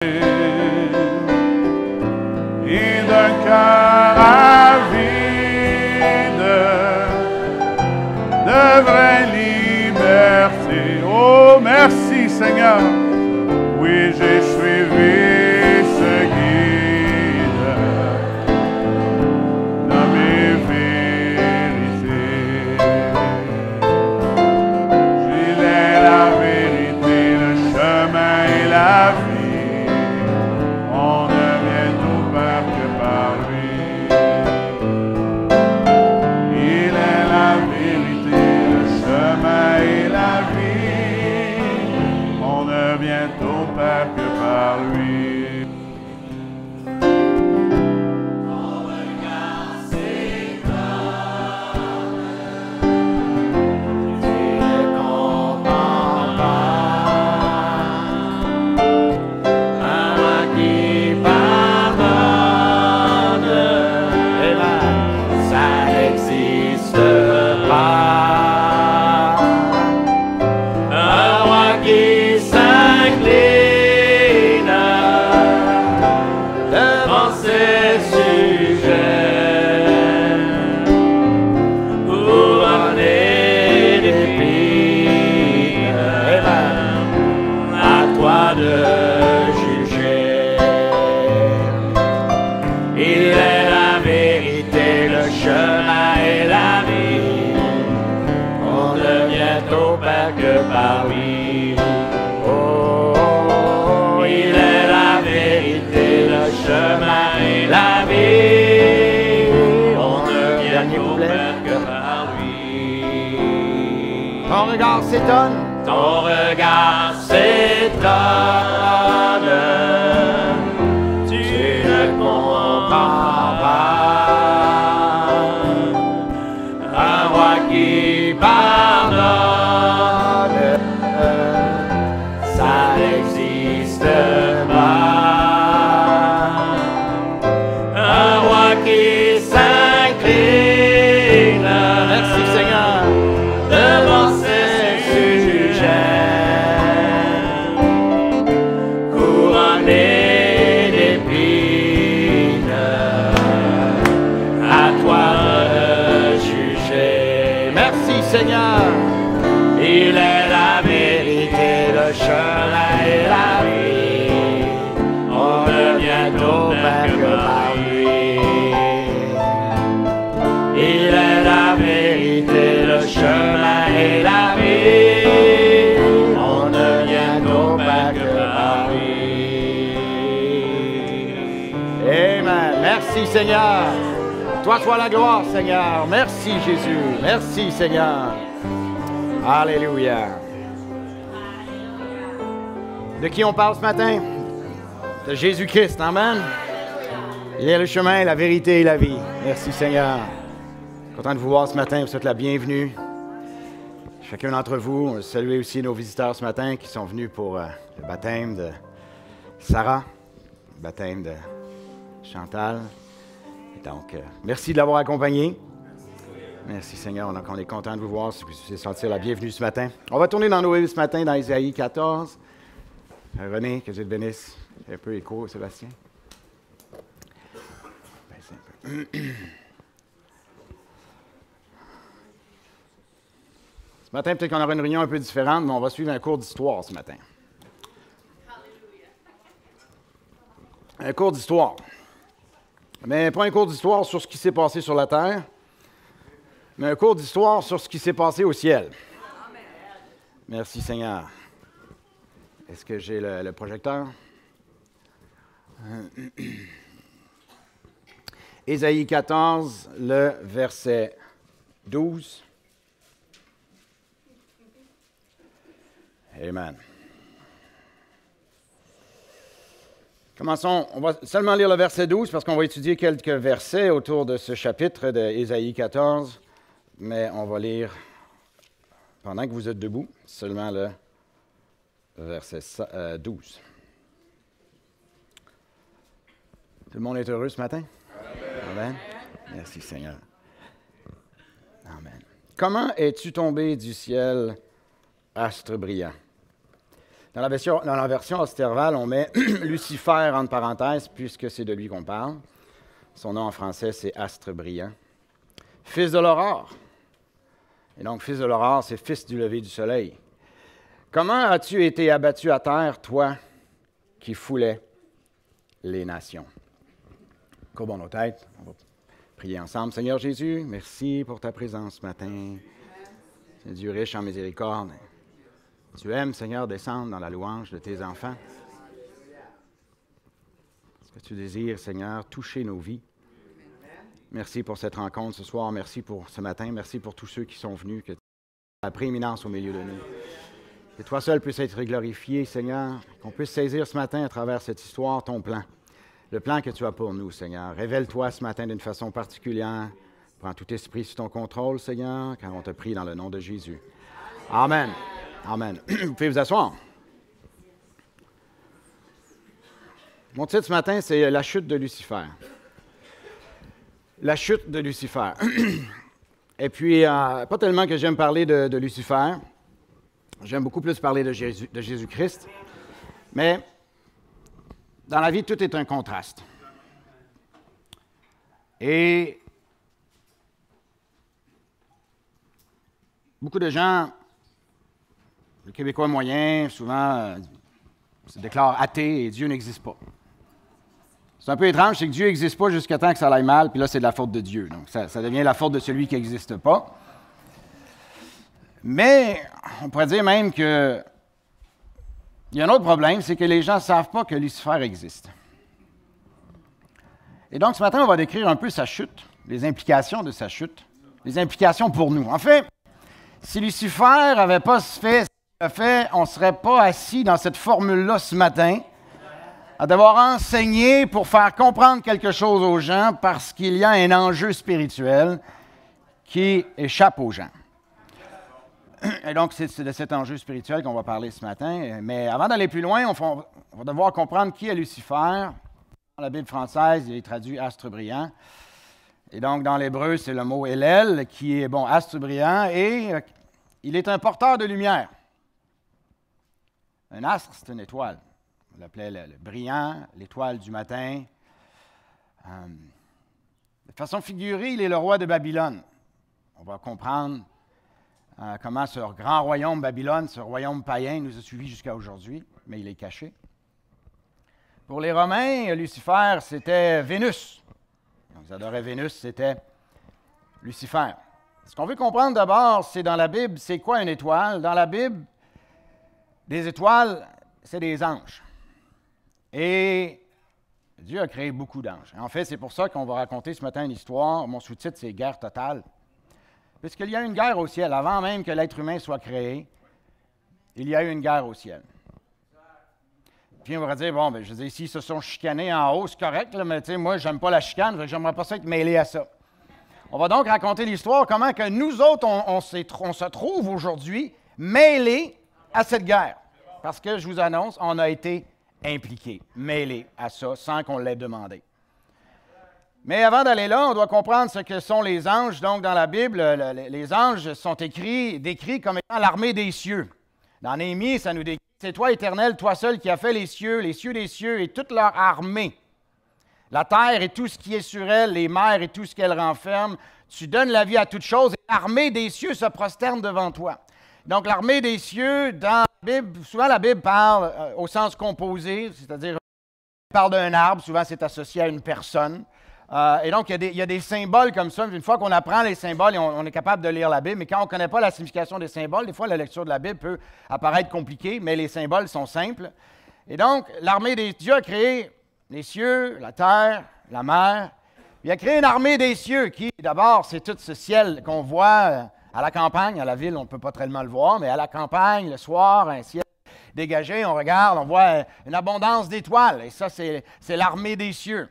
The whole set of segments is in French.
Et d'un cœur avide de vraie liberté. Oh, merci Seigneur. Oui, j'ai suivi ce guide dans mes vérités. Il est la vérité, le chemin et la vie. On ne vient au Père que par lui. Il est la vérité, le chemin et la vie. On ne vient au Père que par lui. Ton regard s'étonne. Ton regard s'étonne. Tu ne comprends pas. Un roi qui pardonne, ça n'existe pas. Un roi qui s'incline. Merci Seigneur. Devant ses sujets, couronné d'épines, à toi de juger. Merci Seigneur. Il est la vérité, le chemin et la vie. On ne vient au Père que par lui. Il est la vérité, le chemin et la vie. On ne vient au Père que par lui. Amen. Merci Seigneur. Toi soit la gloire Seigneur. Merci Jésus. Merci Seigneur. Alléluia. De qui on parle ce matin? De Jésus-Christ. Amen. Il est le chemin, la vérité et la vie. Merci Seigneur. Content de vous voir ce matin. Je vous souhaite la bienvenue. Chacun d'entre vous, on salue aussi nos visiteurs ce matin qui sont venus pour le baptême de Sarah, le baptême de Chantal. Et donc, merci de l'avoir accompagné. Merci Seigneur, donc on est content de vous voir, si vous pouvez sentir la bienvenue ce matin. On va tourner dans nos Bibles ce matin dans Isaïe 14. René, que Dieu te bénisse. C'est un peu écho, Sébastien. Baissez un peu. Ce matin, peut-être qu'on aura une réunion un peu différente, mais on va suivre un cours d'histoire ce matin. Un cours d'histoire. Mais pas un cours d'histoire sur ce qui s'est passé sur la terre, mais un cours d'histoire sur ce qui s'est passé au ciel. Merci Seigneur. Est-ce que j'ai le projecteur? Ésaïe 14, le verset 12. Amen. Commençons, on va seulement lire le verset 12 parce qu'on va étudier quelques versets autour de ce chapitre d'Ésaïe 14, mais on va lire, pendant que vous êtes debout, seulement le verset 12. Tout le monde est heureux ce matin? Amen. Merci Seigneur. Amen. Comment es-tu tombé du ciel, astre brillant? Dans la version Osterval, on met Lucifer entre parenthèses, puisque c'est de lui qu'on parle. Son nom en français, c'est Astre brillant. Fils de l'aurore. Et donc, fils de l'aurore, c'est fils du lever du soleil. Comment as-tu été abattu à terre, toi qui foulais les nations? Courbons nos têtes, on va prier ensemble. Seigneur Jésus, merci pour ta présence ce matin. C'est Dieu riche en miséricorde. Tu aimes, Seigneur, descendre dans la louange de tes enfants. Est-ce que tu désires, Seigneur, toucher nos vies? Merci pour cette rencontre ce soir. Merci pour ce matin. Merci pour tous ceux qui sont venus. Que tu aies la prééminence au milieu de nous. Que toi seul puisses être glorifié, Seigneur. Qu'on puisse saisir ce matin à travers cette histoire ton plan. Le plan que tu as pour nous, Seigneur. Révèle-toi ce matin d'une façon particulière. Prends tout esprit sous ton contrôle, Seigneur, car on te prie dans le nom de Jésus. Amen. Amen. Vous pouvez vous asseoir. Mon titre ce matin, c'est « La chute de Lucifer ». La chute de Lucifer. Et puis, pas tellement que j'aime parler de Lucifer. J'aime beaucoup plus parler de Jésus-Christ. Mais dans la vie, tout est un contraste. Et beaucoup de gens, le Québécois moyen, souvent, se déclarent athées et Dieu n'existe pas. C'est un peu étrange, c'est que Dieu n'existe pas jusqu'à temps que ça aille mal, puis là, c'est de la faute de Dieu. Donc, ça devient la faute de celui qui n'existe pas. Mais, on pourrait dire même que il y a un autre problème, c'est que les gens ne savent pas que Lucifer existe. Et donc, ce matin, on va décrire un peu sa chute, les implications de sa chute, les implications pour nous. En fait, si Lucifer n'avait pas fait ce qu'il a fait, on ne serait pas assis dans cette formule-là ce matin, à devoir enseigner pour faire comprendre quelque chose aux gens parce qu'il y a un enjeu spirituel qui échappe aux gens. Et donc, c'est de cet enjeu spirituel qu'on va parler ce matin. Mais avant d'aller plus loin, on va devoir comprendre qui est Lucifer. Dans la Bible française, il est traduit « astre brillant ». Et donc, dans l'hébreu, c'est le mot « Hélel » qui est, astre brillant, et il est un porteur de lumière. Un astre, c'est une étoile. On l'appelait le brillant, l'étoile du matin. De façon figurée, il est le roi de Babylone. On va comprendre comment ce grand royaume Babylone, ce royaume païen, nous a suivis jusqu'à aujourd'hui, mais il est caché. Pour les Romains, Lucifer, c'était Vénus. Donc, ils adoraient Vénus, c'était Lucifer. Ce qu'on veut comprendre d'abord, c'est dans la Bible, c'est quoi une étoile? Dans la Bible, des étoiles, c'est des anges. Et Dieu a créé beaucoup d'anges. En fait, c'est pour ça qu'on va raconter ce matin une histoire. Mon sous-titre, c'est « Guerre totale ». Puisqu'il y a une guerre au ciel. Avant même que l'être humain soit créé, il y a eu une guerre au ciel. Puis on va dire, je veux dire, s'ils se sont chicanés en haut, c'est correct, là, mais tu sais, moi, j'aime pas la chicane, j'aimerais pas ça être mêlé à ça. On va donc raconter l'histoire, comment que nous autres, on se trouve aujourd'hui mêlés à cette guerre. Parce que, je vous annonce, on a été impliqués, mêlés à ça, sans qu'on l'ait demandé. Mais avant d'aller là, on doit comprendre ce que sont les anges. Donc, dans la Bible, les anges sont décrits comme étant l'armée des cieux. Dans Néhémie, ça nous décrit, c'est toi, Éternel, toi seul qui as fait les cieux des cieux et toute leur armée. La terre et tout ce qui est sur elle, les mers et tout ce qu'elle renferme. Tu donnes la vie à toutes choses et l'armée des cieux se prosterne devant toi. Donc, l'armée des cieux, dans la Bible, souvent la Bible parle au sens composé, c'est-à-dire parle d'un arbre, souvent c'est associé à une personne. Et donc, il y a des symboles comme ça. Une fois qu'on apprend les symboles, on est capable de lire la Bible. Mais quand on ne connaît pas la signification des symboles, des fois, la lecture de la Bible peut apparaître compliquée, mais les symboles sont simples. Et donc, l'armée des dieux a créé les cieux, la terre, la mer. Il a créé une armée des cieux qui, d'abord, c'est tout ce ciel qu'on voit à la campagne. À la ville, on ne peut pas tellement le voir, mais à la campagne, le soir, un ciel dégagé, on regarde, on voit une abondance d'étoiles. Et ça, c'est l'armée des cieux.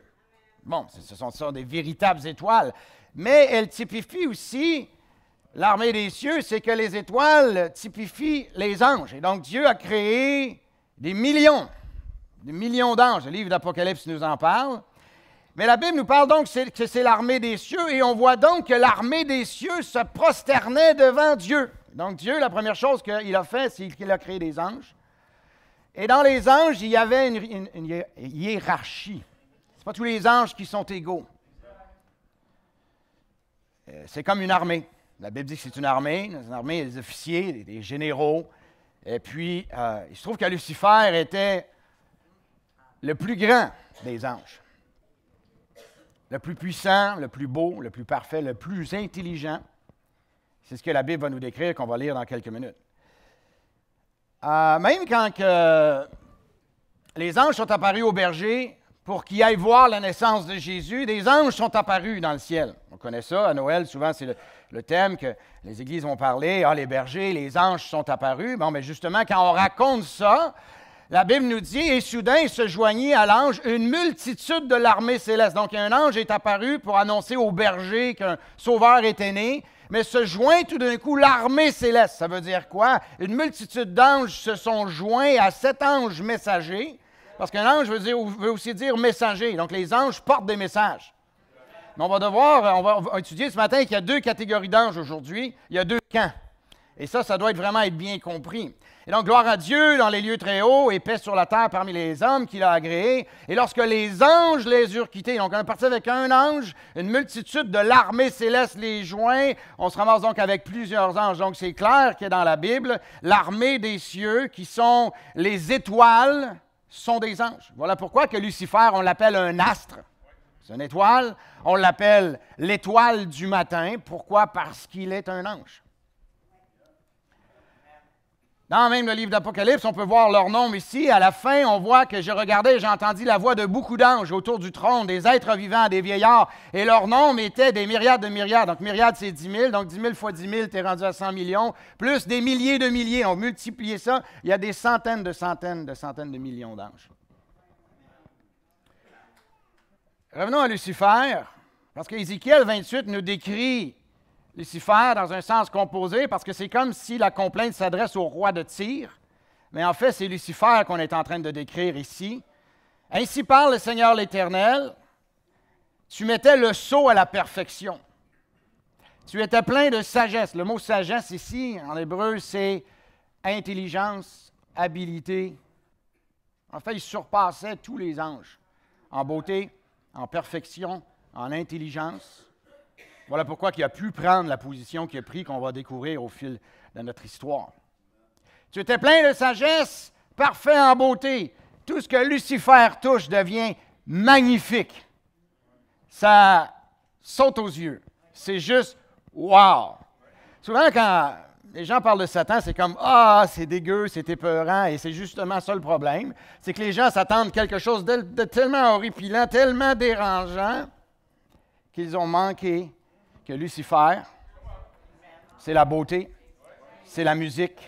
Bon, ce sont des véritables étoiles, mais elles typifient aussi l'armée des cieux, c'est que les étoiles typifient les anges. Et donc, Dieu a créé des millions d'anges. Le livre d'Apocalypse nous en parle. Mais la Bible nous parle donc que c'est l'armée des cieux, et on voit donc que l'armée des cieux se prosternait devant Dieu. Donc, Dieu, la première chose qu'il a fait, c'est qu'il a créé des anges. Et dans les anges, il y avait une hiérarchie. Ce pas tous les anges qui sont égaux. C'est comme une armée. La Bible dit que c'est une armée. Dans une armée, il y a des officiers, des généraux. Et puis, il se trouve que Lucifer était le plus grand des anges. Le plus puissant, le plus beau, le plus parfait, le plus intelligent. C'est ce que la Bible va nous décrire, qu'on va lire dans quelques minutes. Même quand les anges sont apparus au berger pour qu'ils aillent voir la naissance de Jésus, des anges sont apparus dans le ciel. On connaît ça, à Noël, souvent c'est le thème que les églises vont parler. Ah, les bergers, les anges sont apparus. Bon, mais justement, quand on raconte ça, la Bible nous dit, et soudain se joignit à l'ange une multitude de l'armée céleste. Donc, un ange est apparu pour annoncer aux bergers qu'un sauveur était né. Mais se joint tout d'un coup l'armée céleste. Ça veut dire quoi? Une multitude d'anges se sont joints à cet ange messager, parce qu'un ange veut aussi dire messager. Donc, les anges portent des messages. Mais on va étudier ce matin qu'il y a deux catégories d'anges aujourd'hui. Il y a deux camps. Et ça doit vraiment être bien compris. Et donc, gloire à Dieu dans les lieux très hauts et paix sur la terre parmi les hommes qu'il a agréés. Et lorsque les anges les eurent quittés, donc on est parti avec un ange, une multitude de l'armée céleste les joint. On se ramasse donc avec plusieurs anges. Donc, c'est clair que dans la Bible, l'armée des cieux, qui sont les étoiles, sont des anges. Voilà pourquoi que Lucifer, on l'appelle un astre. C'est une étoile. On l'appelle l'étoile du matin. Pourquoi? Parce qu'il est un ange. Dans même le livre d'Apocalypse, on peut voir leur nom ici. À la fin, on voit que je regardais et j'ai entendu la voix de beaucoup d'anges autour du trône, des êtres vivants, des vieillards. Et leur nom était des myriades de myriades. Donc, myriades, c'est 10 000. Donc, 10 000 fois 10 000, tu es rendu à 100 millions. Plus des milliers de milliers. On multiplie ça. Il y a des centaines de millions d'anges. Revenons à Lucifer, parce qu'Ézéchiel 28 nous décrit Lucifer dans un sens composé, parce que c'est comme si la complainte s'adresse au roi de Tyr, mais en fait, c'est Lucifer qu'on est en train de décrire ici. Ainsi parle le Seigneur l'Éternel, tu mettais le sceau à la perfection. Tu étais plein de sagesse. Le mot sagesse ici, en hébreu, c'est intelligence, habileté. En fait, il surpassait tous les anges en beauté, en perfection, en intelligence. Voilà pourquoi il a pu prendre la position qu'il a prise, qu'on va découvrir au fil de notre histoire. Tu étais plein de sagesse, parfait en beauté. Tout ce que Lucifer touche devient magnifique. Ça saute aux yeux. C'est juste « wow ». Souvent, quand les gens parlent de Satan, c'est comme « ah, c'est dégueu, c'est épeurant », et c'est justement ça le problème. C'est que les gens s'attendent à quelque chose de tellement horripilant, tellement dérangeant, qu'ils ont manqué que Lucifer, c'est la beauté, c'est la musique,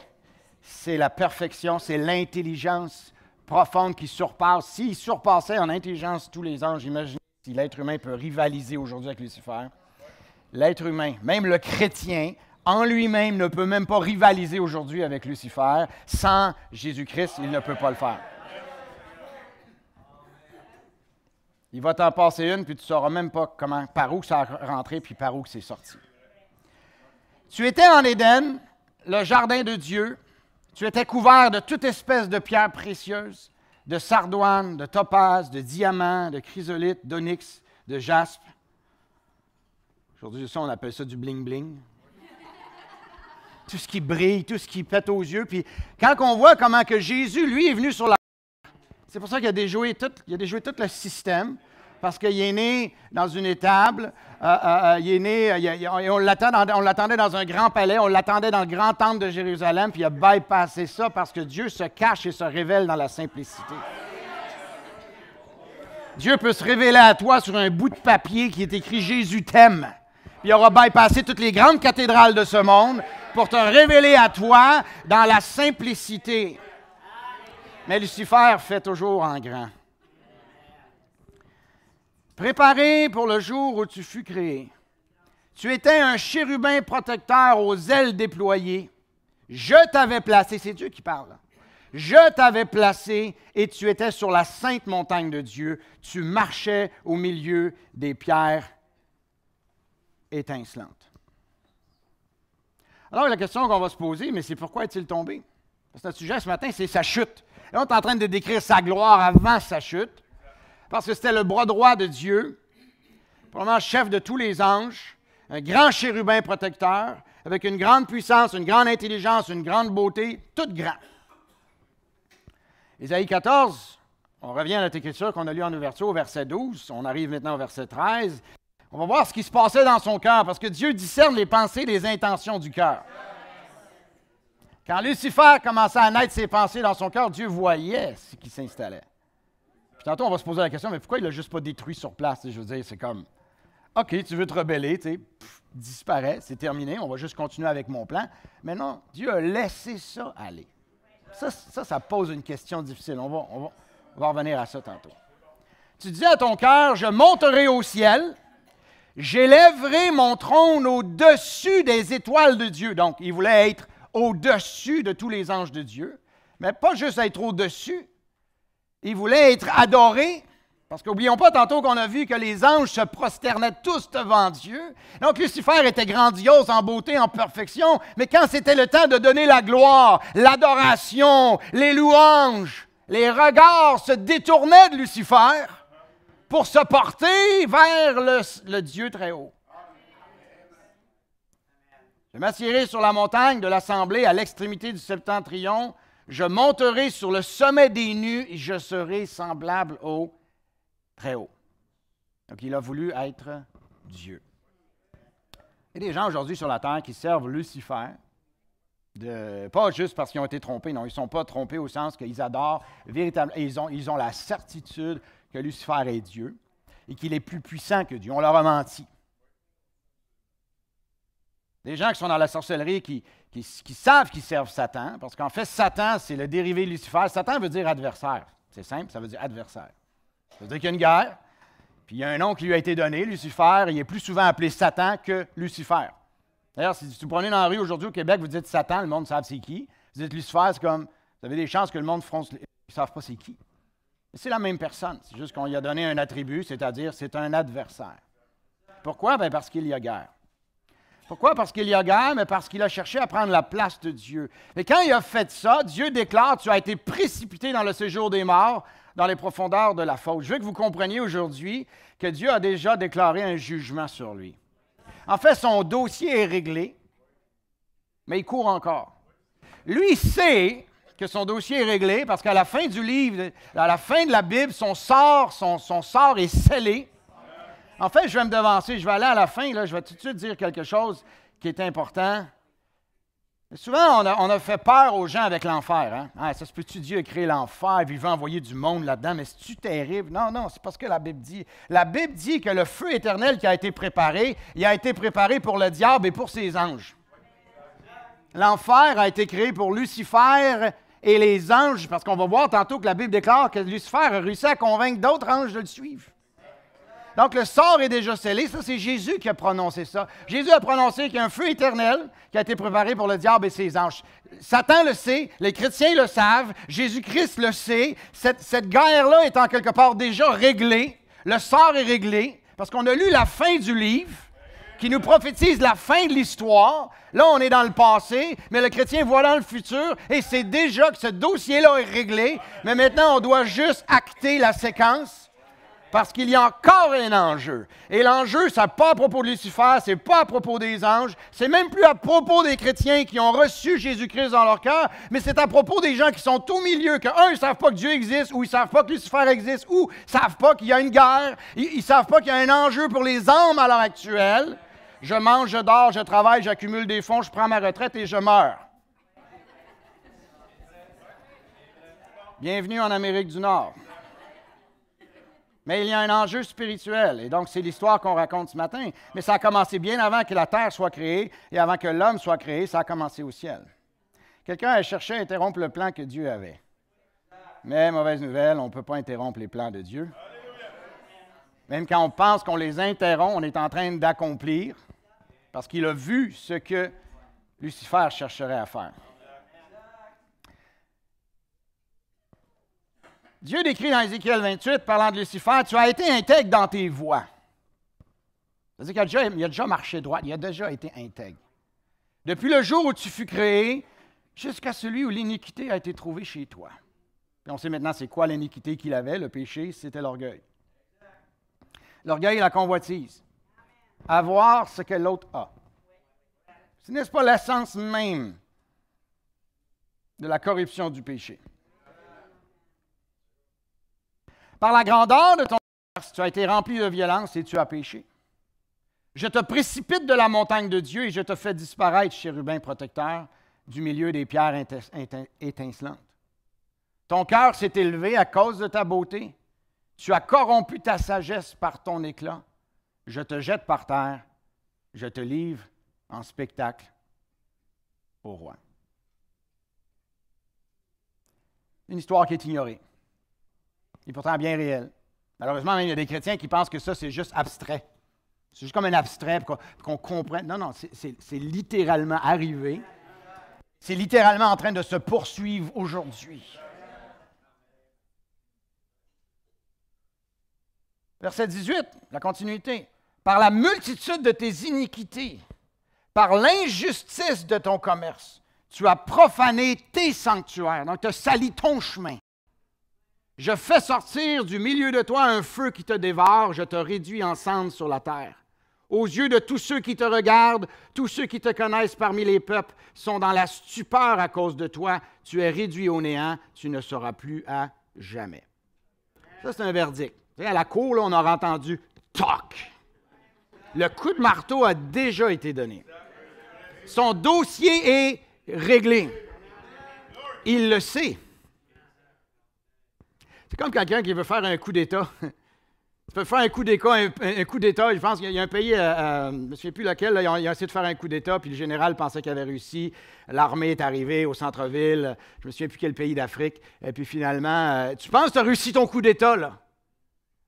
c'est la perfection, c'est l'intelligence profonde qui surpasse. S'il surpassait en intelligence tous les anges, imaginez si l'être humain peut rivaliser aujourd'hui avec Lucifer. L'être humain, même le chrétien, en lui-même ne peut même pas rivaliser aujourd'hui avec Lucifer. Sans Jésus-Christ, il ne peut pas le faire. Il va t'en passer une, puis tu ne sauras même pas par où ça a rentré, puis par où c'est sorti. Tu étais en Éden, le jardin de Dieu. Tu étais couvert de toute espèce de pierres précieuses, de sardoine, de topaze, de diamant, de chrysolite, d'onyx, de jaspe. Aujourd'hui, ça, on appelle ça du bling-bling. Tout ce qui brille, tout ce qui pète aux yeux. Puis quand on voit comment que Jésus, lui, est venu sur la terre, c'est pour ça qu'il a déjoué tout le système, parce qu'il est né dans une étable, on l'attendait dans un grand palais, on l'attendait dans le grand temple de Jérusalem, puis il a bypassé ça parce que Dieu se cache et se révèle dans la simplicité. Dieu peut se révéler à toi sur un bout de papier qui est écrit « Jésus t'aime ». Puis il aura bypassé toutes les grandes cathédrales de ce monde pour te révéler à toi dans la simplicité. Mais Lucifer fait toujours en grand. Préparé pour le jour où tu fus créé. Tu étais un chérubin protecteur aux ailes déployées. Je t'avais placé, c'est Dieu qui parle. Je t'avais placé et tu étais sur la sainte montagne de Dieu. Tu marchais au milieu des pierres étincelantes. Alors, la question qu'on va se poser, mais c'est pourquoi est-il tombé? Parce que notre sujet ce matin, c'est sa chute. Là, on est en train de décrire sa gloire avant sa chute, parce que c'était le bras droit de Dieu, probablement chef de tous les anges, un grand chérubin protecteur, avec une grande puissance, une grande intelligence, une grande beauté, tout grand. Ésaïe 14, on revient à notre écriture qu'on a lue en ouverture au verset 12, on arrive maintenant au verset 13. On va voir ce qui se passait dans son cœur, parce que Dieu discerne les pensées, les intentions du cœur. Quand Lucifer commençait à naître ses pensées dans son cœur, Dieu voyait ce qui s'installait. Puis tantôt, on va se poser la question, mais pourquoi il ne l'a juste pas détruit sur place? Je veux dire, c'est comme, OK, tu veux te rebeller, disparaît, c'est terminé, on va juste continuer avec mon plan. Mais non, Dieu a laissé ça aller. Ça pose une question difficile. On va revenir à ça tantôt. Tu dis à ton cœur, je monterai au ciel, j'élèverai mon trône au-dessus des étoiles de Dieu. Donc, il voulait être au-dessus de tous les anges de Dieu, mais pas juste être au-dessus. Il voulait être adoré, parce qu'oublions pas tantôt qu'on a vu que les anges se prosternaient tous devant Dieu. Donc Lucifer était grandiose en beauté, en perfection, mais quand c'était le temps de donner la gloire, l'adoration, les louanges, les regards se détournaient de Lucifer pour se porter vers le Dieu très haut. Je m'assiérai sur la montagne de l'assemblée à l'extrémité du septentrion. Je monterai sur le sommet des nues et je serai semblable au très haut. Donc, il a voulu être Dieu. Il y a des gens aujourd'hui sur la terre qui servent Lucifer, pas juste parce qu'ils ont été trompés, non, ils ne sont pas trompés au sens qu'ils adorent véritablement, ils ont la certitude que Lucifer est Dieu et qu'il est plus puissant que Dieu. On leur a menti. Des gens qui sont dans la sorcellerie qui savent qu'ils servent Satan, parce qu'en fait, Satan, c'est le dérivé de Lucifer. Satan veut dire adversaire. C'est simple, ça veut dire adversaire. Ça veut dire qu'il y a une guerre, puis il y a un nom qui lui a été donné, Lucifer. Il est plus souvent appelé Satan que Lucifer. D'ailleurs, si vous prenez dans la rue aujourd'hui au Québec, vous dites Satan, le monde ne sait c'est qui. Vous dites Lucifer, c'est comme, vous avez des chances que le monde fronce, ils ne savent pas c'est qui. Mais c'est la même personne, c'est juste qu'on lui a donné un attribut, c'est-à-dire c'est un adversaire. Pourquoi? Bien parce qu'il y a guerre. Pourquoi? Parce qu'il y a guerre, mais parce qu'il a cherché à prendre la place de Dieu. Et quand il a fait ça, Dieu déclare, tu as été précipité dans le séjour des morts, dans les profondeurs de la fosse. Je veux que vous compreniez aujourd'hui que Dieu a déjà déclaré un jugement sur lui. En fait, son dossier est réglé, mais il court encore. Lui sait que son dossier est réglé parce qu'à la fin du livre, à la fin de la Bible, son sort est scellé. En fait, je vais me devancer, je vais aller à la fin, là, je vais tout de suite dire quelque chose qui est important. Souvent, on a fait peur aux gens avec l'enfer. Hein? Ah, ça se peut-tu, Dieu a créé l'enfer, puis il veut envoyer du monde là-dedans, mais c'est-tu terrible? Non, c'est parce que la Bible dit. La Bible dit que le feu éternel qui a été préparé, il a été préparé pour le diable et pour ses anges. L'enfer a été créé pour Lucifer et les anges, parce qu'on va voir tantôt que la Bible déclare que Lucifer a réussi à convaincre d'autres anges de le suivre. Donc, le sort est déjà scellé. Ça, c'est Jésus qui a prononcé ça. Jésus a prononcé qu'il y a un feu éternel qui a été préparé pour le diable et ses anges. Satan le sait, les chrétiens le savent, Jésus-Christ le sait. Cette guerre-là est en quelque part déjà réglée. Le sort est réglé parce qu'on a lu la fin du livre qui nous prophétise la fin de l'histoire. Là, on est dans le passé, mais le chrétien voit dans le futur et c'est déjà que ce dossier-là est réglé. Mais maintenant, on doit juste acter la séquence. Parce qu'il y a encore un enjeu. Et l'enjeu, ce n'est pas à propos de Lucifer, ce n'est pas à propos des anges, c'est même plus à propos des chrétiens qui ont reçu Jésus-Christ dans leur cœur, mais c'est à propos des gens qui sont au milieu, ils ne savent pas que Dieu existe, ou ils ne savent pas que Lucifer existe, ou ils ne savent pas qu'il y a une guerre, ils ne savent pas qu'il y a un enjeu pour les âmes à l'heure actuelle. Je mange, je dors, je travaille, j'accumule des fonds, je prends ma retraite et je meurs. Bienvenue en Amérique du Nord. Mais il y a un enjeu spirituel, et donc c'est l'histoire qu'on raconte ce matin. Mais ça a commencé bien avant que la terre soit créée, et avant que l'homme soit créé, ça a commencé au ciel. Quelqu'un a cherché à interrompre le plan que Dieu avait. Mais, mauvaise nouvelle, on ne peut pas interrompre les plans de Dieu. Même quand on pense qu'on les interrompt, on est en train d'accomplir, parce qu'il a vu ce que Lucifer chercherait à faire. Dieu décrit dans Ézéchiel 28, parlant de Lucifer, « Tu as été intègre dans tes voies. » C'est-à-dire qu'il a déjà marché droit, il a déjà été intègre. Depuis le jour où tu fus créé, jusqu'à celui où l'iniquité a été trouvée chez toi. Puis on sait maintenant c'est quoi l'iniquité qu'il avait, le péché, c'était l'orgueil. L'orgueil et la convoitise. Avoir ce que l'autre a. Ce n'est pas l'essence même de la corruption du péché. Par la grandeur de ton cœur, tu as été rempli de violence et tu as péché. Je te précipite de la montagne de Dieu et je te fais disparaître, chérubin protecteur, du milieu des pierres étincelantes. Ton cœur s'est élevé à cause de ta beauté. Tu as corrompu ta sagesse par ton éclat. Je te jette par terre. Je te livre en spectacle au roi. Une histoire qui est ignorée. Et pourtant bien réelle. Malheureusement, même, il y a des chrétiens qui pensent que ça, c'est juste abstrait. C'est juste comme un abstrait pour qu'on comprenne. Non, non, c'est littéralement arrivé. C'est littéralement en train de se poursuivre aujourd'hui. Verset 18, la continuité. Par la multitude de tes iniquités, par l'injustice de ton commerce, tu as profané tes sanctuaires, donc tu as sali ton chemin. Je fais sortir du milieu de toi un feu qui te dévore, je te réduis en cendres sur la terre. Aux yeux de tous ceux qui te regardent, tous ceux qui te connaissent parmi les peuples sont dans la stupeur à cause de toi. Tu es réduit au néant, tu ne seras plus à jamais. Ça, c'est un verdict. Tu sais, à la cour, là, on aura entendu « toc ». Le coup de marteau a déjà été donné. Son dossier est réglé. Il le sait. C'est comme quelqu'un qui veut faire un coup d'État. Tu peux faire un coup d'État, je pense qu'il y a un pays, je ne me souviens plus lequel, là, ils ont essayé de faire un coup d'État, puis le général pensait qu'il avait réussi. L'armée est arrivée au centre-ville, je ne me souviens plus quel pays d'Afrique, et puis finalement, tu penses que tu as réussi ton coup d'État, là?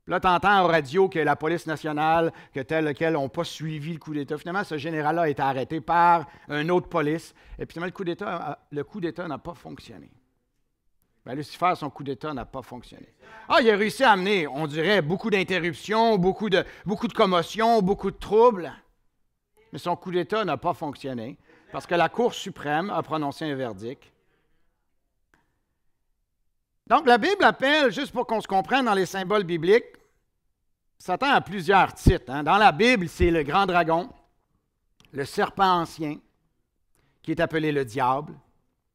Puis là, tu entends en radio que la police nationale, que tel lequel n'ont pas suivi le coup d'État. Finalement, ce général-là a été arrêté par une autre police, et puis finalement, le coup d'État n'a pas fonctionné. Bien, Lucifer, son coup d'État n'a pas fonctionné. Ah, il a réussi à amener, on dirait, beaucoup d'interruptions, beaucoup de commotions, beaucoup de troubles. Mais son coup d'État n'a pas fonctionné parce que la Cour suprême a prononcé un verdict. Donc, la Bible appelle, juste pour qu'on se comprenne dans les symboles bibliques, Satan a plusieurs titres. Hein. Dans la Bible, c'est le grand dragon, le serpent ancien, qui est appelé le diable,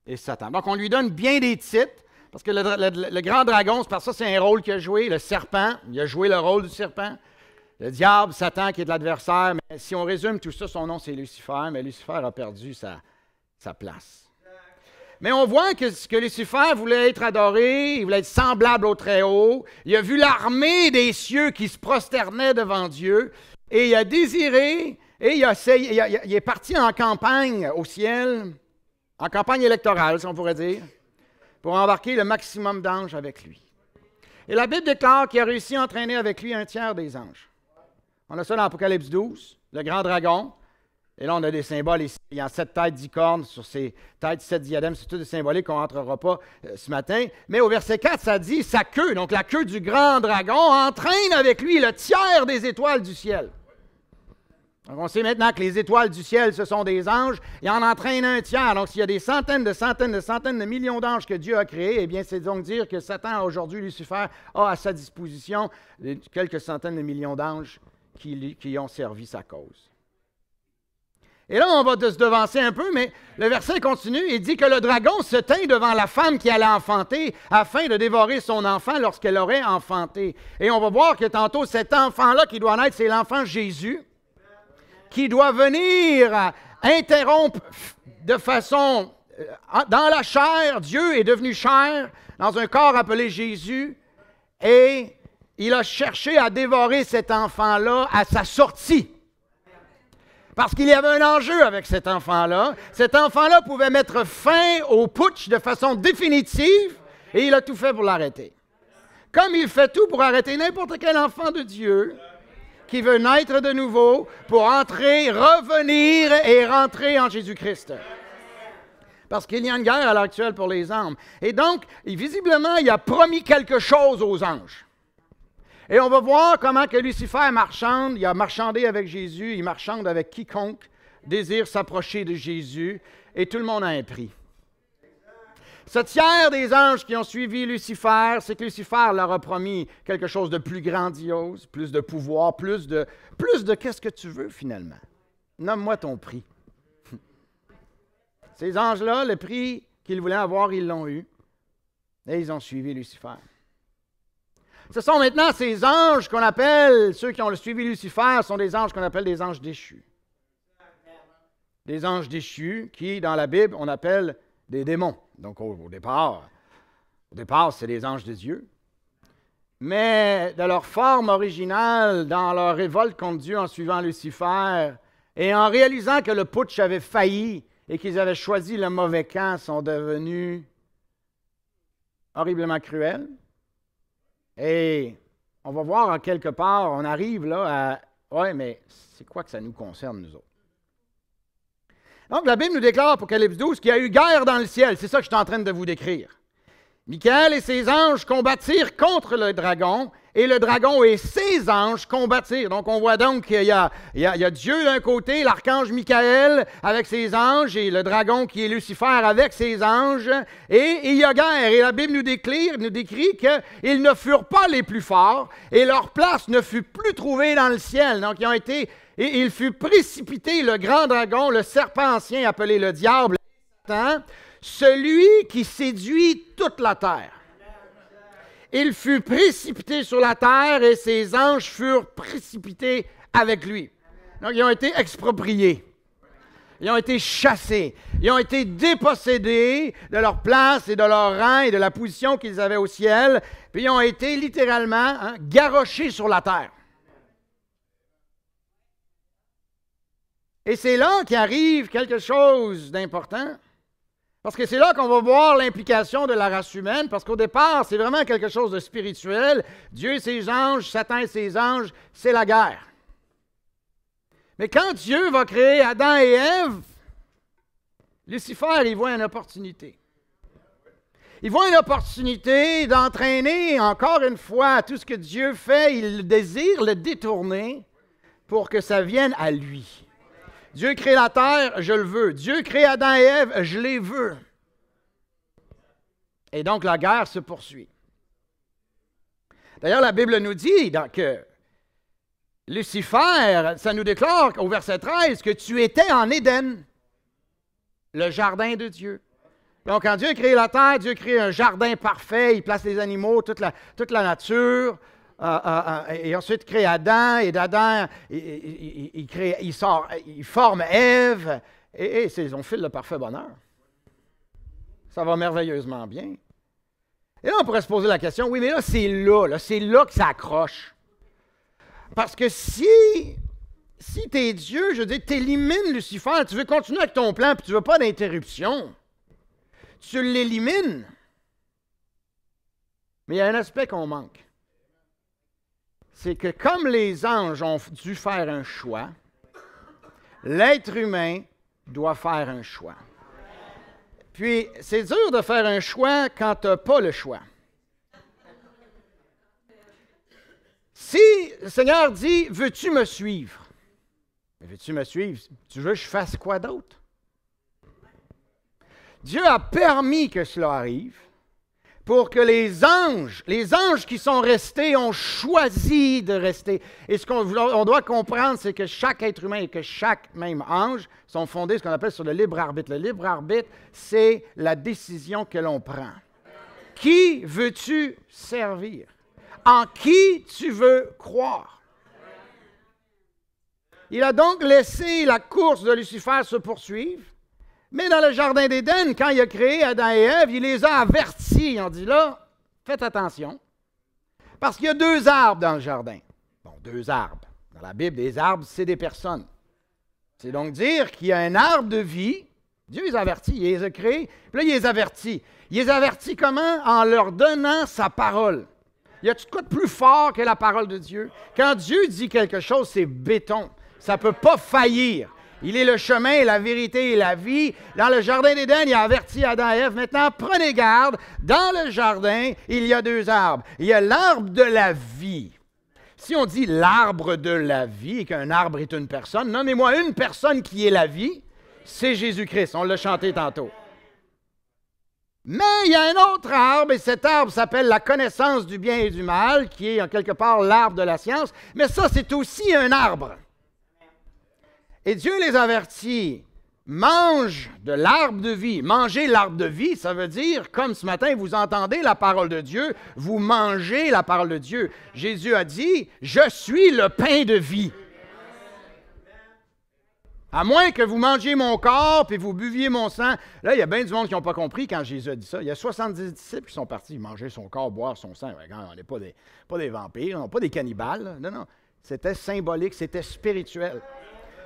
et Satan. Donc, on lui donne bien des titres. Parce que le grand dragon, c'est parce que c'est un rôle qu'il a joué. Le serpent, il a joué le rôle du serpent. Le diable, Satan, qui est de l'adversaire. Mais si on résume tout ça, son nom, c'est Lucifer. Mais Lucifer a perdu sa place. Mais on voit que Lucifer voulait être adoré, il voulait être semblable au Très-Haut. Il a vu l'armée des cieux qui se prosternait devant Dieu. Et il a désiré, et il est parti en campagne au ciel, en campagne électorale, si on pourrait dire, pour embarquer le maximum d'anges avec lui. Et la Bible déclare qu'il a réussi à entraîner avec lui un tiers des anges. On a ça dans Apocalypse 12, le grand dragon. Et là, on a des symboles ici. Il y a 7 têtes d'icornes sur ses têtes, 7 diadèmes. C'est tout des symboliques qu'on n'entrera pas ce matin. Mais au verset 4, ça dit sa queue, donc la queue du grand dragon, entraîne avec lui le tiers des étoiles du ciel. Donc, on sait maintenant que les étoiles du ciel, ce sont des anges. Il en entraîne un tiers. Donc, s'il y a des centaines de millions d'anges que Dieu a créés, eh bien, c'est donc dire que Satan, aujourd'hui, Lucifer, a à sa disposition quelques centaines de millions d'anges qui ont servi sa cause. Et là, on va se devancer un peu, mais le verset continue. Il dit que le dragon se tint devant la femme qui allait enfanter afin de dévorer son enfant lorsqu'elle aurait enfanté. Et on va voir que tantôt, cet enfant-là qui doit naître, c'est l'enfant Jésus, qui doit venir interrompre de façon, dans la chair, Dieu est devenu chair, dans un corps appelé Jésus, et il a cherché à dévorer cet enfant-là à sa sortie. Parce qu'il y avait un enjeu avec cet enfant-là. Cet enfant-là pouvait mettre fin au putsch de façon définitive, et il a tout fait pour l'arrêter. Comme il fait tout pour arrêter n'importe quel enfant de Dieu, qui veut naître de nouveau pour entrer, revenir et rentrer en Jésus-Christ. Parce qu'il y a une guerre à l'heure actuelle pour les âmes. Et donc, visiblement, il a promis quelque chose aux anges. Et on va voir comment que Lucifer marchande. Il a marchandé avec Jésus, il marchande avec quiconque désire s'approcher de Jésus. Et tout le monde a un prix. Ce tiers des anges qui ont suivi Lucifer, c'est que Lucifer leur a promis quelque chose de plus grandiose, plus de pouvoir, plus de qu'est-ce que tu veux finalement. Nomme-moi ton prix. Ces anges-là, le prix qu'ils voulaient avoir, ils l'ont eu. Et ils ont suivi Lucifer. Ce sont maintenant ces anges qu'on appelle, ceux qui ont suivi Lucifer, sont des anges qu'on appelle des anges déchus. Des anges déchus qui, dans la Bible, on appelle des démons. Donc au départ, c'est des anges de Dieu. Mais de leur forme originale, dans leur révolte contre Dieu en suivant Lucifer, et en réalisant que le putsch avait failli et qu'ils avaient choisi le mauvais camp, sont devenus horriblement cruels. Et on va voir en quelque part, on arrive là à... Ouais, mais c'est quoi que ça nous concerne, nous autres? Donc, la Bible nous déclare, Apocalypse 12, qu'il y a eu guerre dans le ciel. C'est ça que je suis en train de vous décrire. Michael et ses anges combattirent contre le dragon, et le dragon et ses anges combattirent. Donc, on voit donc qu'il y a Dieu d'un côté, l'archange Michael avec ses anges, et le dragon qui est Lucifer avec ses anges, et il y a guerre. Et la Bible nous décrit qu'ils ne furent pas les plus forts, et leur place ne fut plus trouvée dans le ciel. Donc, et il fut précipité, le grand dragon, le serpent ancien appelé le diable, Satan, celui qui séduit toute la terre. Il fut précipité sur la terre et ses anges furent précipités avec lui. Donc, ils ont été expropriés. Ils ont été chassés. Ils ont été dépossédés de leur place et de leur rang et de la position qu'ils avaient au ciel. Puis, ils ont été littéralement garrochés sur la terre. Et c'est là qu'arrive quelque chose d'important. Parce que c'est là qu'on va voir l'implication de la race humaine, parce qu'au départ, c'est vraiment quelque chose de spirituel. Dieu et ses anges, Satan et ses anges, c'est la guerre. Mais quand Dieu va créer Adam et Ève, Lucifer, il voit une opportunité. Il voit une opportunité d'entraîner, encore une fois, tout ce que Dieu fait, il désire le détourner pour que ça vienne à lui. Dieu crée la terre, je le veux. Dieu crée Adam et Ève, je les veux. Et donc la guerre se poursuit. D'ailleurs, la Bible nous dit que Lucifer, ça nous déclare au verset 13 que tu étais en Éden, le jardin de Dieu. Donc quand Dieu crée la terre, Dieu crée un jardin parfait, il place les animaux, toute la nature. Et ensuite, il crée Adam, et d'Adam, il forme Ève, et on file le parfait bonheur. Ça va merveilleusement bien. Et là, on pourrait se poser la question, oui, mais là, c'est là que ça accroche. Parce que si tu es Dieu, je veux dire, tu élimines Lucifer, tu veux continuer avec ton plan, puis tu ne veux pas d'interruption, tu l'élimines. Mais il y a un aspect qu'on manque. C'est que comme les anges ont dû faire un choix, l'être humain doit faire un choix. Puis, c'est dur de faire un choix quand tu n'as pas le choix. Si le Seigneur dit, veux-tu me suivre? Veux-tu me suivre? Tu veux que je fasse quoi d'autre? Dieu a permis que cela arrive. Pour que les anges qui sont restés ont choisi de rester. Et ce qu'on doit comprendre, c'est que chaque être humain et que chaque même ange sont fondés ce qu'on appelle sur le libre arbitre. Le libre arbitre, c'est la décision que l'on prend. Qui veux-tu servir? En qui tu veux croire? Il a donc laissé la course de Lucifer se poursuivre. Mais dans le jardin d'Éden, quand il a créé Adam et Ève, il les a avertis. Il a dit là, faites attention. Parce qu'il y a 2 arbres dans le jardin. Bon, 2 arbres. Dans la Bible, les arbres, c'est des personnes. C'est donc dire qu'il y a un arbre de vie. Dieu les a avertis, il les a créés. Puis là, il les avertit. Il les avertit comment? En leur donnant sa parole. Y a-t-il quoi de plus fort que la parole de Dieu? Quand Dieu dit quelque chose, c'est béton. Ça ne peut pas faillir. Il est le chemin, la vérité et la vie. Dans le jardin d'Éden, il a averti Adam et Ève. Maintenant, prenez garde. Dans le jardin, il y a 2 arbres. Il y a l'arbre de la vie. Si on dit l'arbre de la vie et qu'un arbre est une personne, nommez-moi une personne qui est la vie, c'est Jésus-Christ. On l'a chanté tantôt. Mais il y a un autre arbre, et cet arbre s'appelle la connaissance du bien et du mal, qui est en quelque part l'arbre de la science. Mais ça, c'est aussi un arbre. Et Dieu les avertit, mange de l'arbre de vie. Manger l'arbre de vie, ça veut dire, comme ce matin, vous entendez la parole de Dieu, vous mangez la parole de Dieu. Jésus a dit, je suis le pain de vie. À moins que vous mangiez mon corps et vous buviez mon sang. Là, il y a bien du monde qui n'ont pas compris quand Jésus a dit ça. Il y a 70 disciples qui sont partis manger son corps, boire son sang. On n'est pas des vampires, on n'est pas des cannibales. Là. Non, non. C'était symbolique, c'était spirituel.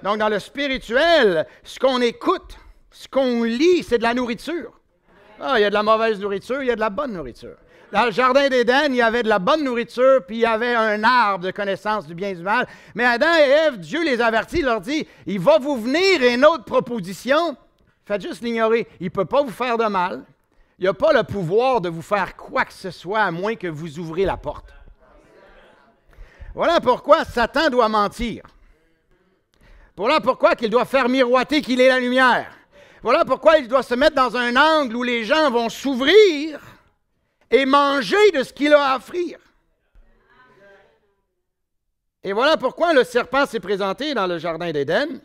Donc, dans le spirituel, ce qu'on écoute, ce qu'on lit, c'est de la nourriture. Ah, il y a de la mauvaise nourriture, il y a de la bonne nourriture. Dans le jardin d'Éden, il y avait de la bonne nourriture, puis il y avait un arbre de connaissance du bien et du mal. Mais Adam et Ève, Dieu les avertit, leur dit, il va vous venir une autre proposition. Faites juste l'ignorer. Il ne peut pas vous faire de mal. Il n'a pas le pouvoir de vous faire quoi que ce soit, à moins que vous ouvrez la porte. Voilà pourquoi Satan doit mentir. Voilà pourquoi il doit faire miroiter qu'il est la lumière. Voilà pourquoi il doit se mettre dans un angle où les gens vont s'ouvrir et manger de ce qu'il a à offrir. Et voilà pourquoi le serpent s'est présenté dans le jardin d'Éden.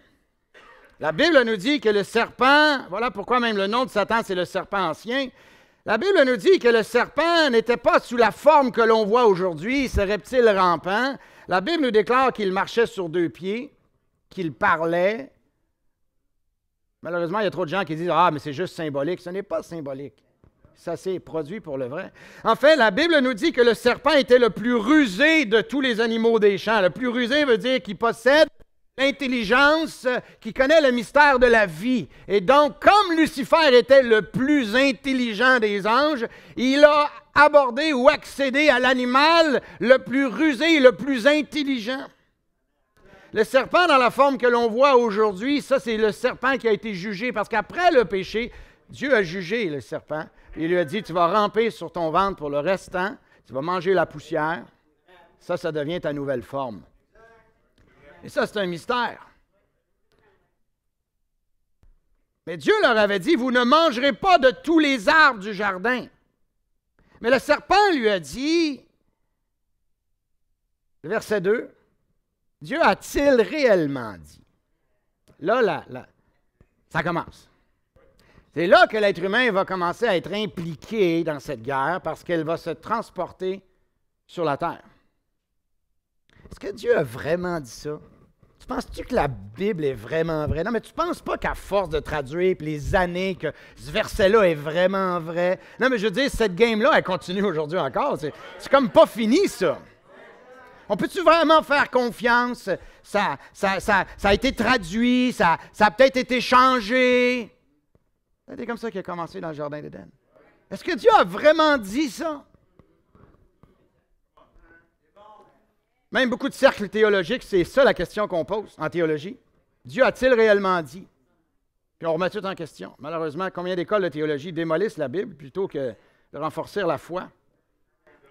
La Bible nous dit que le serpent, voilà pourquoi même le nom de Satan, c'est le serpent ancien. La Bible nous dit que le serpent n'était pas sous la forme que l'on voit aujourd'hui, ce reptile rampant. La Bible nous déclare qu'il marchait sur deux pieds, qu'il parlait. Malheureusement, il y a trop de gens qui disent « Ah, mais c'est juste symbolique ». Ce n'est pas symbolique. Ça s'est produit pour le vrai. En fait, la Bible nous dit que le serpent était le plus rusé de tous les animaux des champs. Le plus rusé veut dire qu'il possède l'intelligence, qui connaît le mystère de la vie. Et donc, comme Lucifer était le plus intelligent des anges, il a abordé ou accédé à l'animal le plus rusé et le plus intelligent. Le serpent dans la forme que l'on voit aujourd'hui, ça c'est le serpent qui a été jugé, parce qu'après le péché, Dieu a jugé le serpent. Il lui a dit, tu vas ramper sur ton ventre pour le restant, tu vas manger la poussière. Ça devient ta nouvelle forme. Et ça, c'est un mystère. Mais Dieu leur avait dit, vous ne mangerez pas de tous les arbres du jardin. Mais le serpent lui a dit, verset 2, Dieu a-t-il réellement dit? Là, ça commence. C'est là que l'être humain va commencer à être impliqué dans cette guerre parce qu'elle va se transporter sur la terre. Est-ce que Dieu a vraiment dit ça? Tu penses-tu que la Bible est vraiment vraie? Non, mais tu ne penses pas qu'à force de traduire puis les années que ce verset-là est vraiment vrai? Non, mais je veux dire, cette game-là, elle continue aujourd'hui encore. C'est comme pas fini, ça. On peut-tu vraiment faire confiance? Ça a été traduit, ça a peut-être été changé. C'est comme ça qu'il a commencé dans le jardin d'Éden. Est-ce que Dieu a vraiment dit ça? Même beaucoup de cercles théologiques, c'est ça la question qu'on pose en théologie. Dieu a-t-il réellement dit? Puis on remet tout en question. Malheureusement, combien d'écoles de théologie démolissent la Bible plutôt que de renforcer la foi?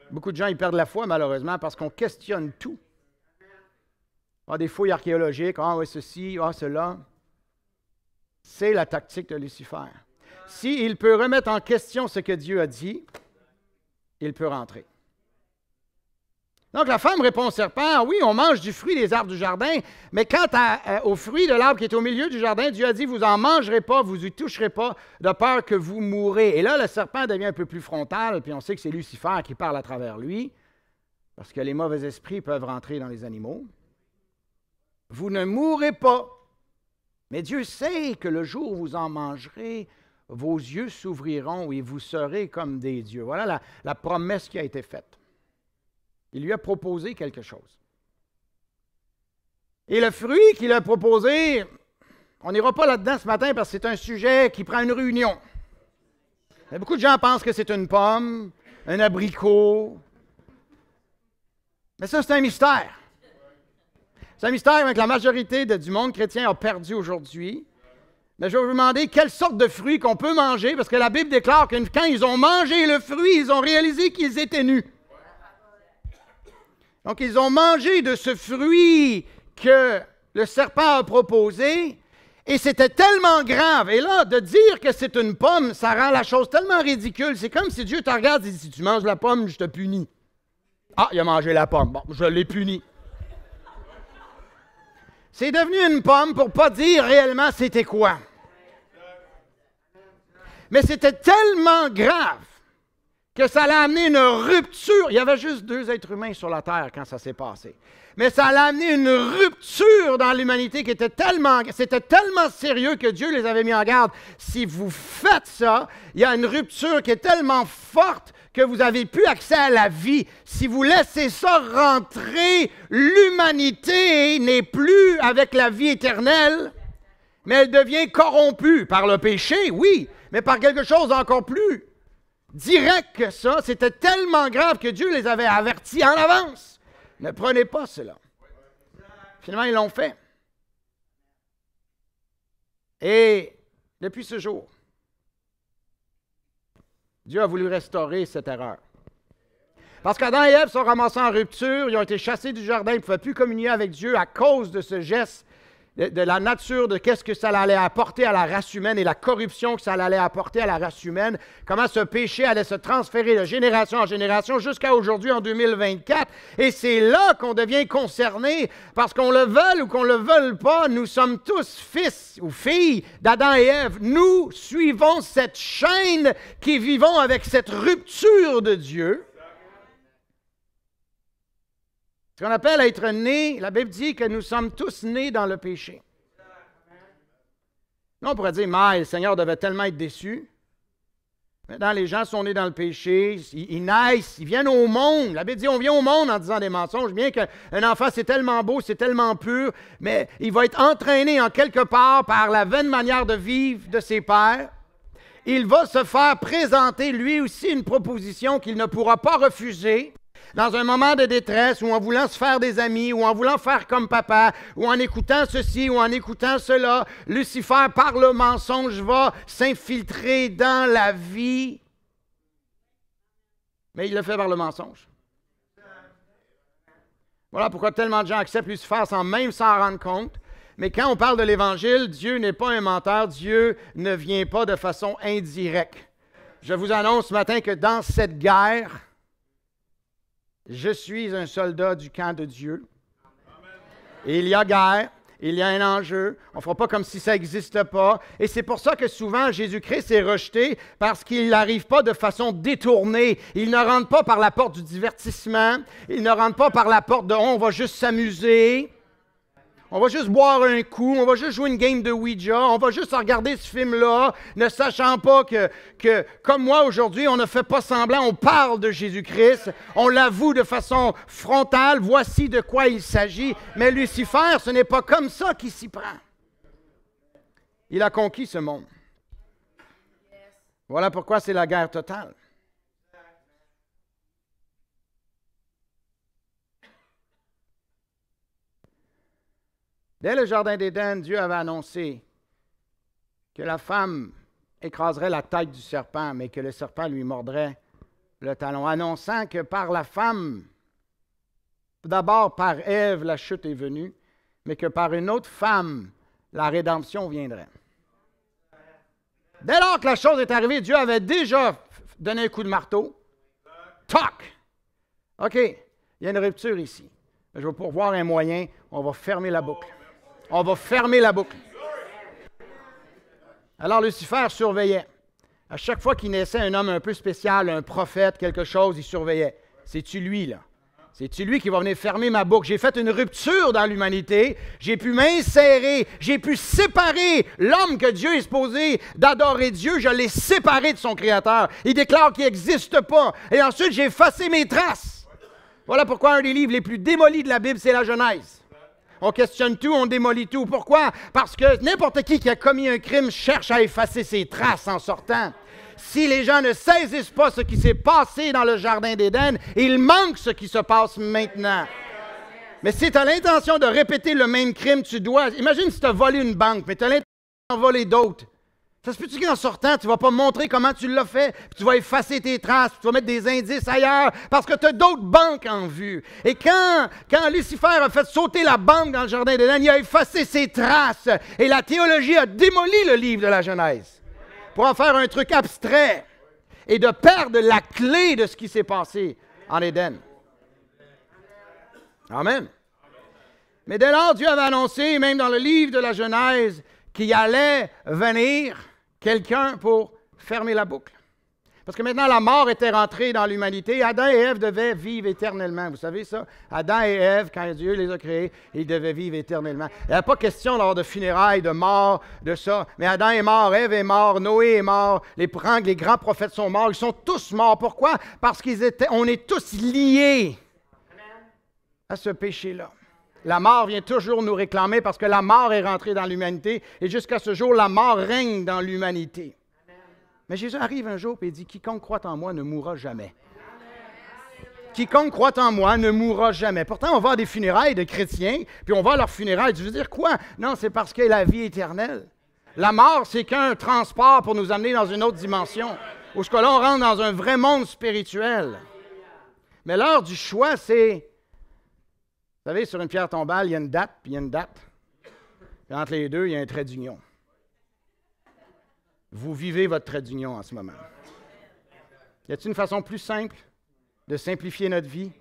Beaucoup de gens ils perdent la foi, malheureusement, parce qu'on questionne tout. Ah, des fouilles archéologiques, ah oui, ceci, ah cela. C'est la tactique de Lucifer. S'il peut remettre en question ce que Dieu a dit, il peut rentrer. Donc la femme répond au serpent, oui, on mange du fruit des arbres du jardin, mais quant au fruit de l'arbre qui est au milieu du jardin, Dieu a dit, vous n'en mangerez pas, vous n'y toucherez pas, de peur que vous mourrez. Et là, le serpent devient un peu plus frontal, puis on sait que c'est Lucifer qui parle à travers lui, parce que les mauvais esprits peuvent rentrer dans les animaux. Vous ne mourrez pas. Mais Dieu sait que le jour où vous en mangerez, vos yeux s'ouvriront et vous serez comme des dieux. Voilà la promesse qui a été faite. Il lui a proposé quelque chose. Et le fruit qu'il a proposé, on n'ira pas là-dedans ce matin parce que c'est un sujet qui prend une réunion. Et beaucoup de gens pensent que c'est une pomme, un abricot. Mais ça, c'est un mystère. C'est un mystère que la majorité du monde chrétien a perdu aujourd'hui. Mais je vais vous demander quelle sorte de fruit qu'on peut manger, parce que la Bible déclare que quand ils ont mangé le fruit, ils ont réalisé qu'ils étaient nus. Donc, ils ont mangé de ce fruit que le serpent a proposé, Et c'était tellement grave. Et là, de dire que c'est une pomme, ça rend la chose tellement ridicule. C'est comme si Dieu te regarde et dit, si tu manges la pomme, je te punis. Ah, il a mangé la pomme. Bon, je l'ai puni. C'est devenu une pomme pour ne pas dire réellement c'était quoi. Mais c'était tellement grave que ça allait amener une rupture. Il y avait juste 2 êtres humains sur la terre quand ça s'est passé. Mais ça allait amener une rupture dans l'humanité qui était c'était tellement sérieux que Dieu les avait mis en garde. Si vous faites ça, il y a une rupture qui est tellement forte que vous n'avez plus accès à la vie. Si vous laissez ça rentrer, l'humanité n'est plus avec la vie éternelle, mais elle devient corrompue par le péché, oui, mais par quelque chose d'encore plus direct que ça. C'était tellement grave que Dieu les avait avertis en avance. Ne prenez pas cela. Finalement, ils l'ont fait. Et depuis ce jour, Dieu a voulu restaurer cette erreur. Parce qu'Adam et Ève sont ramassés en rupture, ils ont été chassés du jardin, ils ne pouvaient plus communier avec Dieu à cause de ce geste, de la nature, de qu'est-ce que ça allait apporter à la race humaine et la corruption que ça allait apporter à la race humaine, comment ce péché allait se transférer de génération en génération jusqu'à aujourd'hui en 2024. Et c'est là qu'on devient concerné, parce qu'on le veuille ou qu'on ne le veuille pas, nous sommes tous fils ou filles d'Adam et Ève. Nous suivons cette chaîne qui vivons avec cette rupture de Dieu. Ce qu'on appelle être né, la Bible dit que nous sommes tous nés dans le péché. Là, on pourrait dire, mais le Seigneur devait tellement être déçu. Maintenant, les gens sont nés dans le péché, ils naissent, ils viennent au monde. La Bible dit, on vient au monde en disant des mensonges. Bien qu'un enfant, c'est tellement beau, c'est tellement pur, mais il va être entraîné en quelque part par la vaine manière de vivre de ses pères. Il va se faire présenter lui aussi une proposition qu'il ne pourra pas refuser. Dans un moment de détresse, ou en voulant se faire des amis, ou en voulant faire comme papa, ou en écoutant ceci, ou en écoutant cela, Lucifer, par le mensonge, va s'infiltrer dans la vie. Mais il le fait par le mensonge. Voilà pourquoi tellement de gens acceptent Lucifer sans même s'en rendre compte. Mais quand on parle de l'Évangile, Dieu n'est pas un menteur, Dieu ne vient pas de façon indirecte. Je vous annonce ce matin que dans cette guerre, je suis un soldat du camp de Dieu. Et il y a guerre, il y a un enjeu. On ne fera pas comme si ça n'existe pas. Et c'est pour ça que souvent Jésus-Christ est rejeté, parce qu'il n'arrive pas de façon détournée. Il ne rentre pas par la porte du divertissement. Il ne rentre pas par la porte de « on va juste s'amuser ». On va juste boire un coup, on va juste jouer une game de Ouija, on va juste regarder ce film-là, ne sachant pas que comme moi aujourd'hui, on ne fait pas semblant, on parle de Jésus-Christ, on l'avoue de façon frontale, voici de quoi il s'agit. Mais Lucifer, ce n'est pas comme ça qu'il s'y prend. Il a conquis ce monde. Voilà pourquoi c'est la guerre totale. Dès le Jardin d'Éden, Dieu avait annoncé que la femme écraserait la tête du serpent, mais que le serpent lui mordrait le talon, annonçant que par la femme, d'abord par Ève, la chute est venue, mais que par une autre femme, la rédemption viendrait. Dès lors que la chose est arrivée, Dieu avait déjà donné un coup de marteau. Toc! OK, il y a une rupture ici. Je vais pourvoir un moyen, on va fermer la boucle. On va fermer la boucle. Alors Lucifer surveillait. À chaque fois qu'il naissait un homme un peu spécial, un prophète, quelque chose, il surveillait. C'est-tu lui, là? C'est-tu lui qui va venir fermer ma boucle? J'ai fait une rupture dans l'humanité. J'ai pu m'insérer. J'ai pu séparer l'homme que Dieu est supposé d'adorer Dieu. Je l'ai séparé de son Créateur. Il déclare qu'il n'existe pas. Et ensuite, j'ai effacé mes traces. Voilà pourquoi un des livres les plus démolis de la Bible, c'est la Genèse. On questionne tout, on démolit tout. Pourquoi? Parce que n'importe qui a commis un crime cherche à effacer ses traces en sortant. Si les gens ne saisissent pas ce qui s'est passé dans le Jardin d'Éden, il manque ce qui se passe maintenant. Mais si tu as l'intention de répéter le même crime, tu dois... Imagine si tu as volé une banque, mais tu as l'intention d'en voler d'autres. Ça se peut-tu qu'en sortant, tu ne vas pas montrer comment tu l'as fait, puis tu vas effacer tes traces, puis tu vas mettre des indices ailleurs, parce que tu as d'autres banques en vue. Et quand Lucifer a fait sauter la banque dans le jardin d'Éden, il a effacé ses traces. Et la théologie a démoli le livre de la Genèse pour en faire un truc abstrait et de perdre la clé de ce qui s'est passé en Éden. Amen. Mais dès lors, Dieu avait annoncé, même dans le livre de la Genèse, qu'il allait venir quelqu'un pour fermer la boucle. Parce que maintenant, la mort était rentrée dans l'humanité. Adam et Ève devaient vivre éternellement. Vous savez ça? Adam et Ève, quand Dieu les a créés, ils devaient vivre éternellement. Il n'y a pas question lors de funérailles, de mort, de ça. Mais Adam est mort, Ève est mort, Noé est mort, les grands prophètes sont morts. Ils sont tous morts. Pourquoi? Parce qu'on est tous liés à ce péché-là. La mort vient toujours nous réclamer parce que la mort est rentrée dans l'humanité et jusqu'à ce jour, la mort règne dans l'humanité. Mais Jésus arrive un jour et il dit, quiconque croit en moi ne mourra jamais. Quiconque croit en moi ne mourra jamais. Pourtant, on va à des funérailles de chrétiens, puis on va à leurs funérailles. Tu veux dire quoi? Non, c'est parce qu'il y a la vie éternelle. La mort, c'est qu'un transport pour nous amener dans une autre dimension, où ce que là, on rentre dans un vrai monde spirituel. Mais l'heure du choix, c'est... Vous savez, sur une pierre tombale, il y a une date, puis il y a une date. Puis entre les deux, il y a un trait d'union. Vous vivez votre trait d'union en ce moment. Y a-t-il une façon plus simple de simplifier notre vie?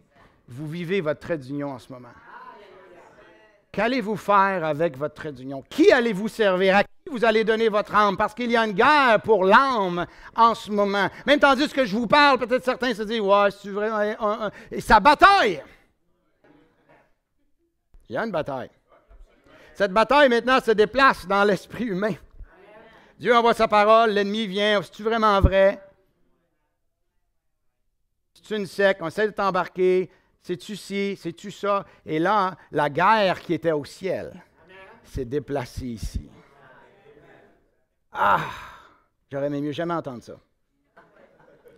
Vous vivez votre trait d'union en ce moment. Qu'allez-vous faire avec votre trait d'union? Qui allez-vous servir? À qui vous allez donner votre âme? Parce qu'il y a une guerre pour l'âme en ce moment. Même tandis que je vous parle, peut-être certains se disent, ouais, c'est vrai, et ça bataille. Il y a une bataille. Cette bataille, maintenant, se déplace dans l'esprit humain. Dieu envoie sa parole, l'ennemi vient. C'est-tu vraiment vrai? C'est-tu une secte? On essaie de t'embarquer. C'est-tu ci? C'est-tu ça? Et là, la guerre qui était au ciel s'est déplacée ici. Ah! J'aurais aimé mieux jamais entendre ça.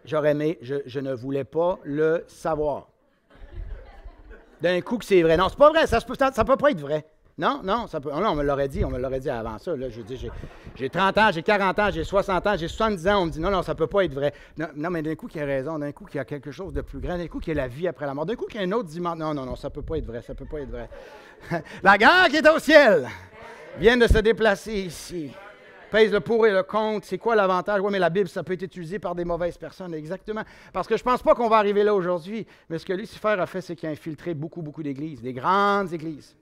J'aurais aimé, je ne voulais pas le savoir. D'un coup que c'est vrai. Non, c'est pas vrai, ça peut pas être vrai. Non, ça peut. Non, on me l'aurait dit avant ça. Là, je dis, j'ai 30 ans, j'ai 40 ans, j'ai 60 ans, j'ai 70 ans, on me dit non, ça peut pas être vrai. Non, mais d'un coup qu'il y a raison, d'un coup qu'il y a quelque chose de plus grand, d'un coup qu'il y a la vie après la mort, d'un coup qu'il y a une autre dimension. Non, ça peut pas être vrai, ça peut pas être vrai. La guerre qui est au ciel vient de se déplacer ici. Pèse le pour et le contre. C'est quoi l'avantage? Oui, mais la Bible, ça peut être utilisé par des mauvaises personnes, exactement. Parce que je ne pense pas qu'on va arriver là aujourd'hui. Mais ce que Lucifer a fait, c'est qu'il a infiltré beaucoup d'églises, des grandes églises.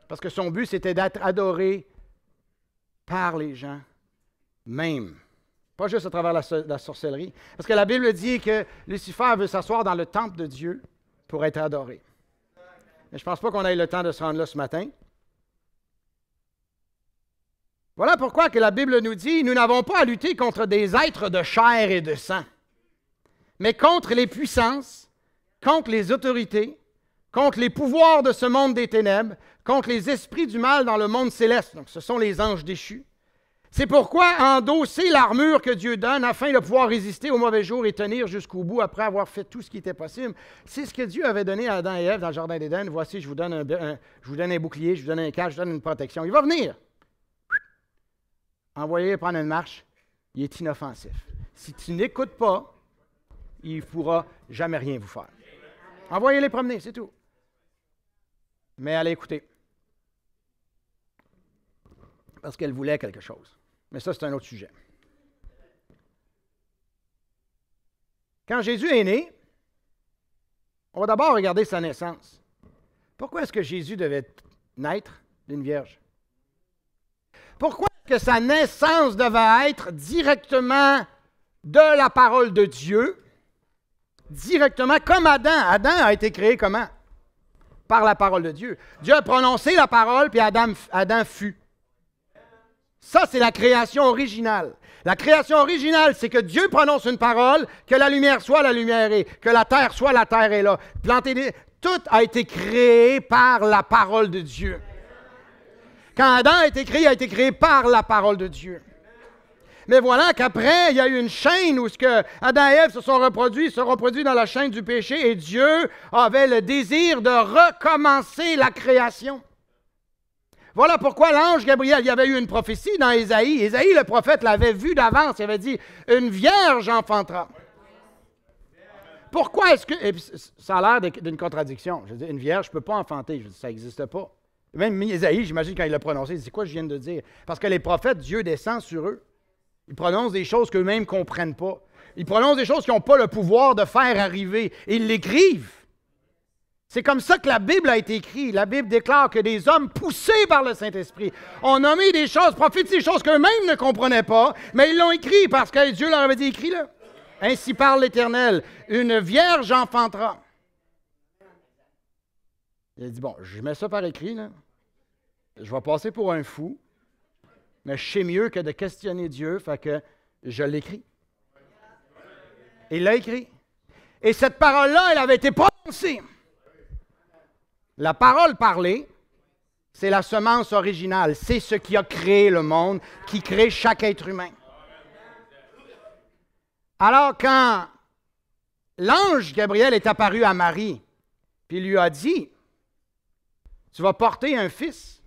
Parce que son but, c'était d'être adoré par les gens, même. Pas juste à travers la sorcellerie. Parce que la Bible dit que Lucifer veut s'asseoir dans le temple de Dieu pour être adoré. Mais je ne pense pas qu'on ait le temps de se rendre là ce matin. Voilà pourquoi que la Bible nous dit, nous n'avons pas à lutter contre des êtres de chair et de sang, mais contre les puissances, contre les autorités, contre les pouvoirs de ce monde des ténèbres, contre les esprits du mal dans le monde céleste. Donc, ce sont les anges déchus. C'est pourquoi endosser l'armure que Dieu donne afin de pouvoir résister aux mauvais jours et tenir jusqu'au bout après avoir fait tout ce qui était possible. C'est ce que Dieu avait donné à Adam et Ève dans le jardin d'Éden. Voici, je vous donne un bouclier, je vous donne un casque, je vous donne une protection. Il va venir. Envoyez prendre une marche, il est inoffensif. Si tu n'écoutes pas, il ne pourra jamais rien vous faire. Envoyez-les promener, c'est tout. Mais allez écouter. Parce qu'elle voulait quelque chose. Mais ça, c'est un autre sujet. Quand Jésus est né, on va d'abord regarder sa naissance. Pourquoi est-ce que Jésus devait naître d'une vierge? Pourquoi est-ce que sa naissance devait être directement de la parole de Dieu? Directement, comme Adam. Adam a été créé comment? Par la parole de Dieu. Dieu a prononcé la parole, puis Adam fut. Ça, c'est la création originale. La création originale, c'est que Dieu prononce une parole, que la lumière soit, la lumière est, que la terre soit, la terre est là. Tout a été créé par la parole de Dieu. Quand Adam a été créé par la parole de Dieu. Mais voilà qu'après, il y a eu une chaîne où Adam et Ève se reproduit dans la chaîne du péché et Dieu avait le désir de recommencer la création. Voilà pourquoi l'ange Gabriel, il y avait eu une prophétie dans Ésaïe. Ésaïe, le prophète, l'avait vu d'avance. Il avait dit, une vierge enfantera. Pourquoi est-ce que... Et puis, ça a l'air d'une contradiction. Je dis, une vierge ne peut pas enfanter. Je dis, ça n'existe pas. Même Ésaïe, j'imagine, quand il l'a prononcé, il dit, c'est quoi je viens de dire? Parce que les prophètes, Dieu descend sur eux. Ils prononcent des choses qu'eux-mêmes ne comprennent pas. Ils prononcent des choses qu'ils n'ont pas le pouvoir de faire arriver. Et ils l'écrivent. C'est comme ça que la Bible a été écrite. La Bible déclare que des hommes poussés par le Saint-Esprit ont nommé des choses, prophétisé des choses qu'eux-mêmes ne comprenaient pas, mais ils l'ont écrit parce que Dieu leur avait dit, écris-le. Ainsi parle l'Éternel, une vierge enfantera. Il a dit, bon, je mets ça par écrit, là. Je vais passer pour un fou, mais je sais mieux que de questionner Dieu, fait que je l'écris. Il l'a écrit. Et cette parole-là, elle avait été prononcée. La parole parlée, c'est la semence originale. C'est ce qui a créé le monde, qui crée chaque être humain. Alors, quand l'ange Gabriel est apparu à Marie, puis il lui a dit, « Tu vas porter un fils. »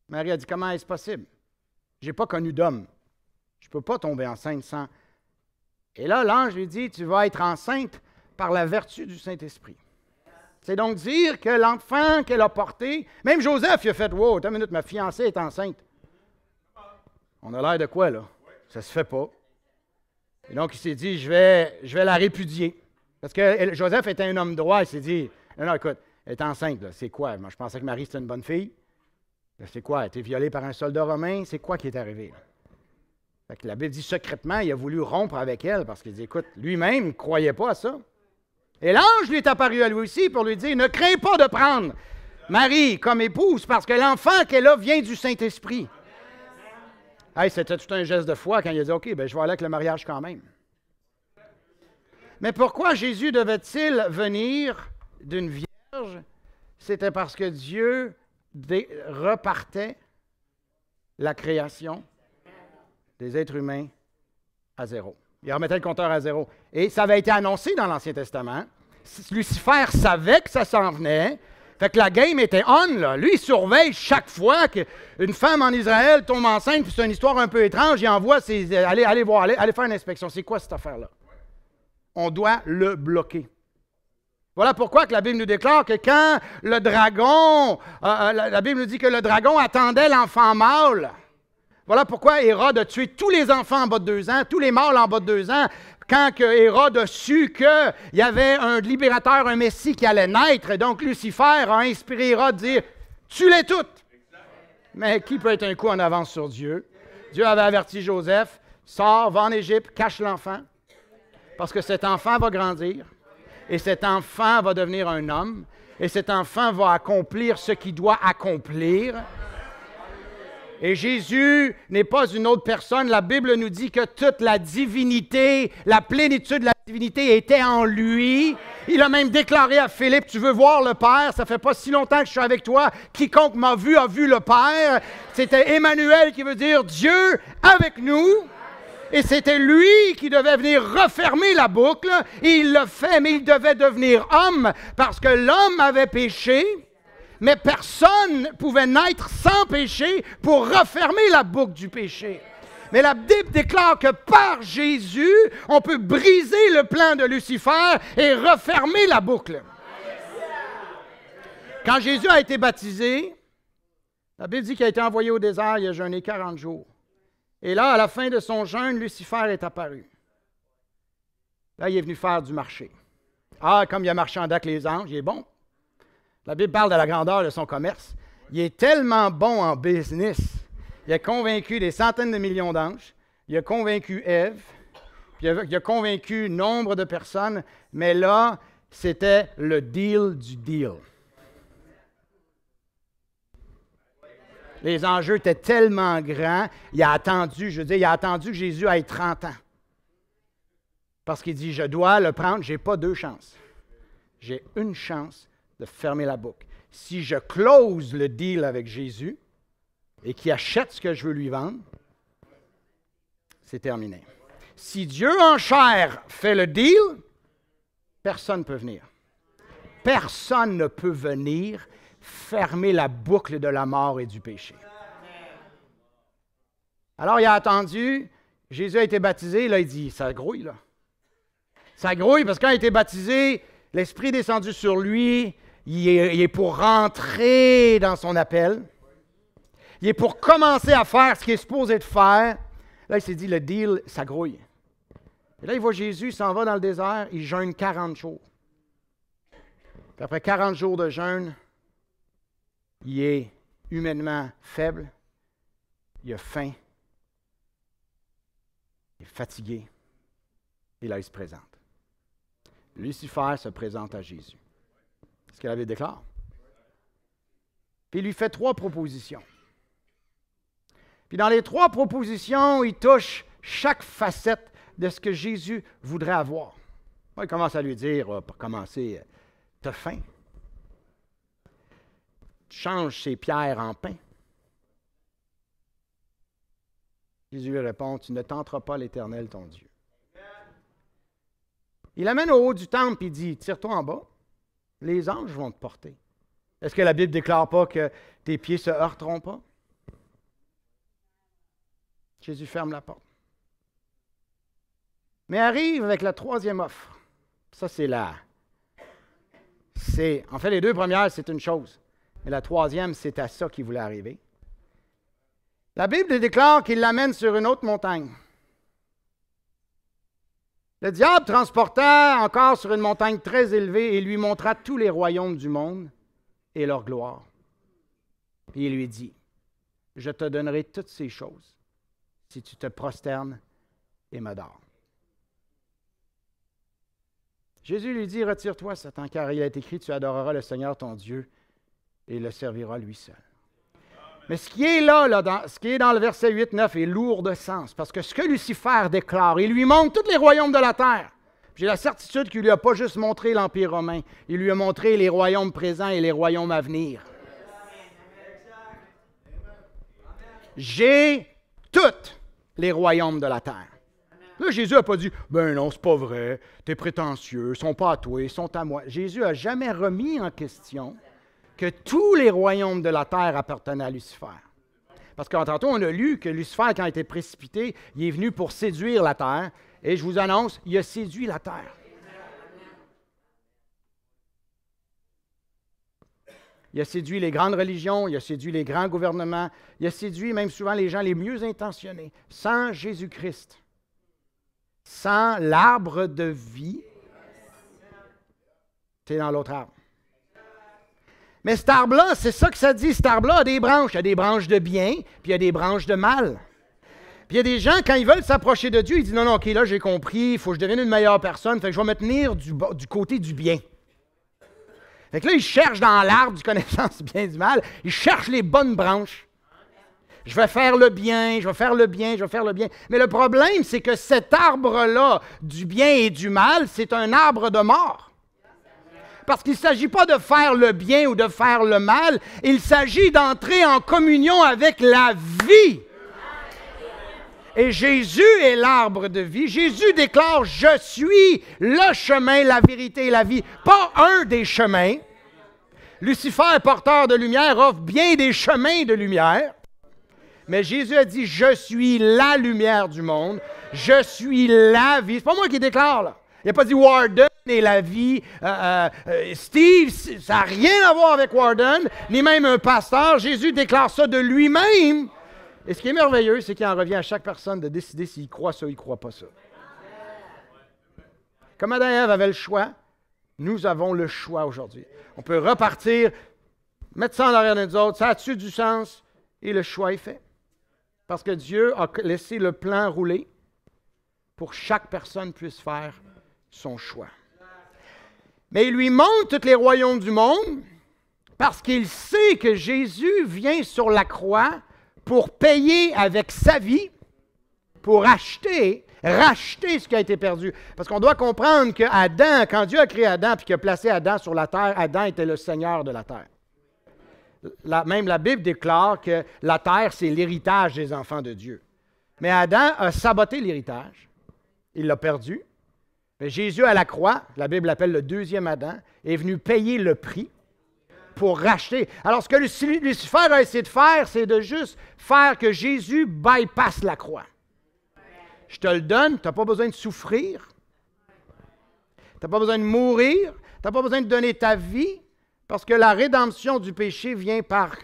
Marie a dit, « Comment est-ce possible? Je n'ai pas connu d'homme. Je ne peux pas tomber enceinte sans... » Et là, l'ange lui dit, « Tu vas être enceinte par la vertu du Saint-Esprit. » C'est donc dire que l'enfant qu'elle a porté, même Joseph, il a fait, « Wow, attends une minute, ma fiancée est enceinte. » On a l'air de quoi, là? Ça ne se fait pas. Et donc, il s'est dit, je vais la répudier. Parce que Joseph était un homme droit, il s'est dit, non, écoute, elle est enceinte, là. C'est quoi? Moi, je pensais que Marie, c'était une bonne fille. C'est quoi? Elle a été violée par un soldat romain, c'est quoi qui est arrivé? Fait que la Bible dit secrètement, il a voulu rompre avec elle, parce qu'il dit, écoute, lui-même ne croyait pas à ça. Et l'ange lui est apparu à lui aussi pour lui dire, ne crains pas de prendre Marie comme épouse, parce que l'enfant qu'elle a vient du Saint-Esprit. Hey, c'était tout un geste de foi quand il a dit, OK, ben, je vais aller avec le mariage quand même. Mais pourquoi Jésus devait-il venir d'une vierge? C'était parce que Dieu repartait la création des êtres humains à zéro. Il remettait le compteur à zéro. Et ça avait été annoncé dans l'Ancien Testament. Lucifer savait que ça s'en venait. Fait que la game était on, là. Lui, il surveille chaque fois qu'une femme en Israël tombe enceinte, puis c'est une histoire un peu étrange, il envoie allez voir, allez faire une inspection. C'est quoi cette affaire-là? On doit le bloquer. Voilà pourquoi que la Bible nous déclare que quand le dragon, la Bible nous dit que le dragon attendait l'enfant mâle. Voilà pourquoi Hérode a tué tous les enfants en bas de 2 ans, tous les mâles en bas de 2 ans, quand que Hérode a su qu'il y avait un libérateur, un Messie qui allait naître. Et donc Lucifer a inspiré Hérode de dire « Tue-les toutes! » Mais qui peut être un coup en avance sur Dieu? Dieu avait averti Joseph, « Sors, va en Égypte, cache l'enfant, parce que cet enfant va grandir, et cet enfant va devenir un homme, et cet enfant va accomplir ce qu'il doit accomplir. » Et Jésus n'est pas une autre personne. La Bible nous dit que toute la divinité, la plénitude de la divinité était en lui. Il a même déclaré à Philippe, tu veux voir le Père? Ça fait pas si longtemps que je suis avec toi. Quiconque m'a vu a vu le Père. C'était Emmanuel qui veut dire Dieu avec nous. Et c'était lui qui devait venir refermer la boucle. Et il l'a fait, mais il devait devenir homme parce que l'homme avait péché. Mais personne ne pouvait naître sans péché pour refermer la boucle du péché. Mais la Bible déclare que par Jésus, on peut briser le plan de Lucifer et refermer la boucle. Quand Jésus a été baptisé, la Bible dit qu'il a été envoyé au désert, il a jeûné 40 jours. Et là, à la fin de son jeûne, Lucifer est apparu. Là, il est venu faire du marché. Ah, comme il a marchandé avec les anges, il est bon. La Bible parle de la grandeur de son commerce. Il est tellement bon en business. Il a convaincu des centaines de millions d'anges. Il a convaincu Ève. Puis il a convaincu nombre de personnes. Mais là, c'était le deal du deal. Les enjeux étaient tellement grands. Il a attendu que Jésus ait 30 ans. Parce qu'il dit, je dois le prendre. Je n'ai pas 2 chances. J'ai une chance de fermer la boucle. Si je close le deal avec Jésus et qu'il achète ce que je veux lui vendre, c'est terminé. Si Dieu en chair fait le deal, personne ne peut venir. Personne ne peut venir fermer la boucle de la mort et du péché. Alors, il a attendu, Jésus a été baptisé, là, il dit, ça grouille, là. Ça grouille parce que quand il a été baptisé, l'Esprit est descendu sur lui, il est pour rentrer dans son appel, il est pour commencer à faire ce qu'il est supposé de faire. Là, il s'est dit, le deal, ça grouille. Et là, il voit Jésus, il s'en va dans le désert, il jeûne 40 jours. Puis après 40 jours de jeûne, il est humainement faible, il a faim, il est fatigué, et là, il se présente. Lucifer se présente à Jésus. C'est ce qu'il avait déclaré. Puis il lui fait 3 propositions. Puis dans les 3 propositions, il touche chaque facette de ce que Jésus voudrait avoir. Moi, il commence à lui dire, pour commencer, t'as faim. Tu changes ces pierres en pain. Jésus lui répond, tu ne tenteras pas l'Éternel, ton Dieu. Il l'amène au haut du temple et il dit, tire-toi en bas, les anges vont te porter. Est-ce que la Bible ne déclare pas que tes pieds ne se heurteront pas? Jésus ferme la porte. Mais arrive avec la 3e offre. Ça, c'est en fait, les 2 premières, c'est une chose. Mais la 3e, c'est à ça qu'il voulait arriver. La Bible déclare qu'il l'amène sur une autre montagne. Le diable transporta encore sur une montagne très élevée et lui montra tous les royaumes du monde et leur gloire. Puis il lui dit, je te donnerai toutes ces choses si tu te prosternes et m'adores. Jésus lui dit, retire-toi, Satan, car il est écrit, tu adoreras le Seigneur ton Dieu et le serviras lui seul. Mais ce qui est ce qui est dans le verset 8-9 est lourd de sens, parce que ce que Lucifer déclare, il lui montre tous les royaumes de la terre. J'ai la certitude qu'il ne lui a pas juste montré l'Empire romain, il lui a montré les royaumes présents et les royaumes à venir. J'ai tous les royaumes de la terre. Là, Jésus n'a pas dit, ben non, c'est pas vrai, t'es prétentieux, ils sont pas à toi, ils sont à moi. Jésus n'a jamais remis en question que tous les royaumes de la terre appartenaient à Lucifer. Parce que tantôt, on a lu que Lucifer, quand il a été précipité, il est venu pour séduire la terre. Et je vous annonce, il a séduit la terre. Il a séduit les grandes religions, il a séduit les grands gouvernements, il a séduit même souvent les gens les mieux intentionnés. Sans Jésus-Christ, sans l'arbre de vie, tu es dans l'autre arbre. Mais cet arbre-là, c'est ça que ça dit, cet arbre-là a des branches. Il y a des branches de bien, puis il y a des branches de mal. Puis il y a des gens, quand ils veulent s'approcher de Dieu, ils disent, non, OK, là, j'ai compris, il faut que je devienne une meilleure personne, fait que je vais me tenir du côté du bien. Fait que là, ils cherchent dans l'arbre du connaissance du bien et du mal, ils cherchent les bonnes branches. Je vais faire le bien, je vais faire le bien, je vais faire le bien. Mais le problème, c'est que cet arbre-là, du bien et du mal, c'est un arbre de mort. Parce qu'il ne s'agit pas de faire le bien ou de faire le mal, il s'agit d'entrer en communion avec la vie. Et Jésus est l'arbre de vie. Jésus déclare, je suis le chemin, la vérité et la vie. Pas un des chemins. Lucifer, porteur de lumière, offre bien des chemins de lumière. Mais Jésus a dit, je suis la lumière du monde. Je suis la vie. C'est pas moi qui déclare, là. Il n'a pas dit Warden et la vie. Steve, ça n'a rien à voir avec Warden, ni même un pasteur. Jésus déclare ça de lui-même. Et ce qui est merveilleux, c'est qu'il en revient à chaque personne de décider s'il croit ça ou il ne croit pas ça. Comme Adam et Ève avaient le choix, nous avons le choix aujourd'hui. On peut repartir, mettre ça en arrière de nous autres, ça a-tu du sens? Et le choix est fait. Parce que Dieu a laissé le plan rouler pour que chaque personne puisse faire son choix. Mais il lui montre tous les royaumes du monde parce qu'il sait que Jésus vient sur la croix pour payer avec sa vie, pour racheter ce qui a été perdu. Parce qu'on doit comprendre que Adam, quand Dieu a créé Adam et qu'il a placé Adam sur la terre, Adam était le Seigneur de la terre. Même la Bible déclare que la terre, c'est l'héritage des enfants de Dieu. Mais Adam a saboté l'héritage. Il l'a perdu. Mais Jésus à la croix, la Bible l'appelle le deuxième Adam, est venu payer le prix pour racheter. Alors, ce que Lucifer a essayé de faire, c'est de juste faire que Jésus bypasse la croix. Je te le donne, tu n'as pas besoin de souffrir. Tu n'as pas besoin de mourir. Tu n'as pas besoin de donner ta vie, parce que la rédemption du péché vient par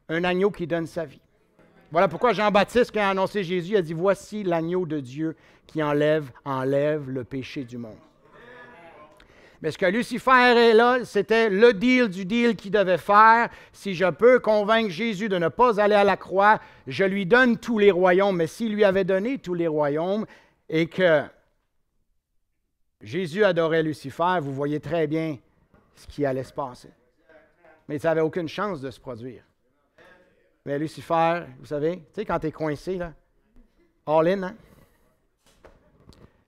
un agneau qui donne sa vie. Voilà pourquoi Jean-Baptiste, quand il a annoncé Jésus, a dit « Voici l'agneau de Dieu qui enlève le péché du monde. » Mais ce que Lucifer est là, c'était le deal du deal qu'il devait faire. Si je peux convaincre Jésus de ne pas aller à la croix, je lui donne tous les royaumes. Mais s'il lui avait donné tous les royaumes et que Jésus adorait Lucifer, vous voyez très bien ce qui allait se passer. Mais ça n'avait aucune chance de se produire. Mais Lucifer, vous savez, tu sais, quand tu es coincé, là, all-in, hein?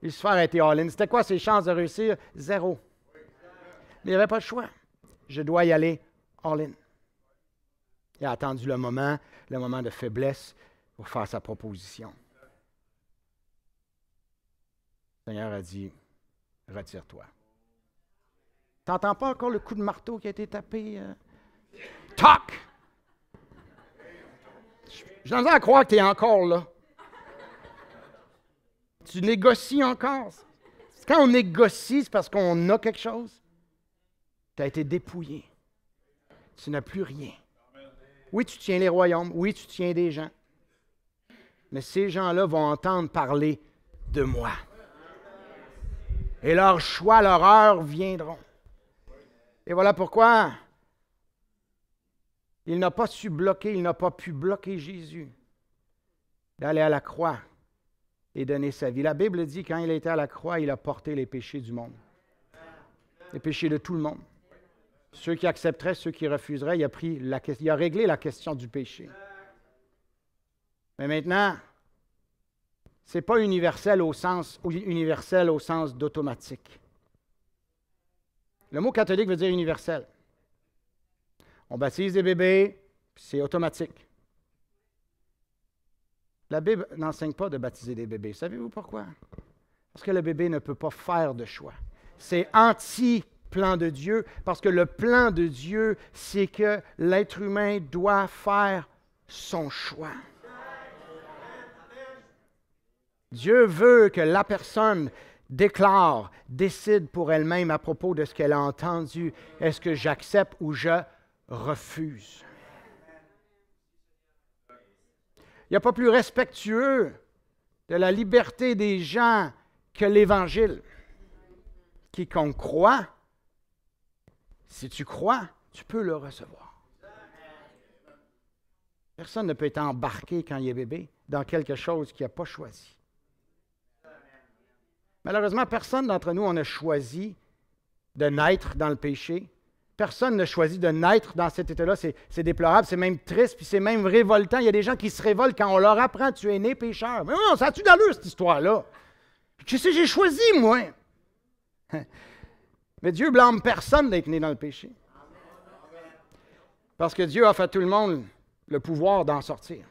Lucifer a été all-in. C'était quoi ses chances de réussir? 0. Mais il n'y avait pas de choix. Je dois y aller all-in. Il a attendu le moment de faiblesse pour faire sa proposition. Le Seigneur a dit, retire-toi. Tu n'entends pas encore le coup de marteau qui a été tapé? Toc! J'ai envie à croire que tu es encore là. Tu négocies encore. Quand on négocie, c'est parce qu'on a quelque chose. Tu as été dépouillé. Tu n'as plus rien. Oui, tu tiens les royaumes. Oui, tu tiens des gens. Mais ces gens-là vont entendre parler de moi. Et leur choix, leur heure viendront. Et voilà pourquoi il n'a pas su bloquer, il n'a pas pu bloquer Jésus d'aller à la croix et donner sa vie. La Bible dit, quand il était à la croix, il a porté les péchés du monde. Les péchés de tout le monde. Ceux qui accepteraient, ceux qui refuseraient, il a réglé la question du péché. Mais maintenant, ce n'est pas universel au sens d'automatique. Le mot catholique veut dire universel. On baptise des bébés, c'est automatique. La Bible n'enseigne pas de baptiser des bébés. Savez-vous pourquoi? Parce que le bébé ne peut pas faire de choix. C'est anti-plan de Dieu, parce que le plan de Dieu, c'est que l'être humain doit faire son choix. Dieu veut que la personne décide pour elle-même à propos de ce qu'elle a entendu. Est-ce que j'accepte ou je refuse? Il n'y a pas plus respectueux de la liberté des gens que l'Évangile. Quiconque croit, si tu crois, tu peux le recevoir. Personne ne peut être embarqué quand il est bébé dans quelque chose qu'il n'a pas choisi. Malheureusement, personne d'entre nous, on a choisi de naître dans le péché. Personne n'a choisi de naître dans cet état-là. C'est déplorable, c'est même triste, puis c'est même révoltant. Il y a des gens qui se révoltent quand on leur apprend « tu es né pécheur ». Mais non, ça a-tu d'allure, cette histoire-là? Tu sais, j'ai choisi, moi. Mais Dieu blâme personne d'être né dans le péché. Parce que Dieu offre à tout le monde le pouvoir d'en sortir.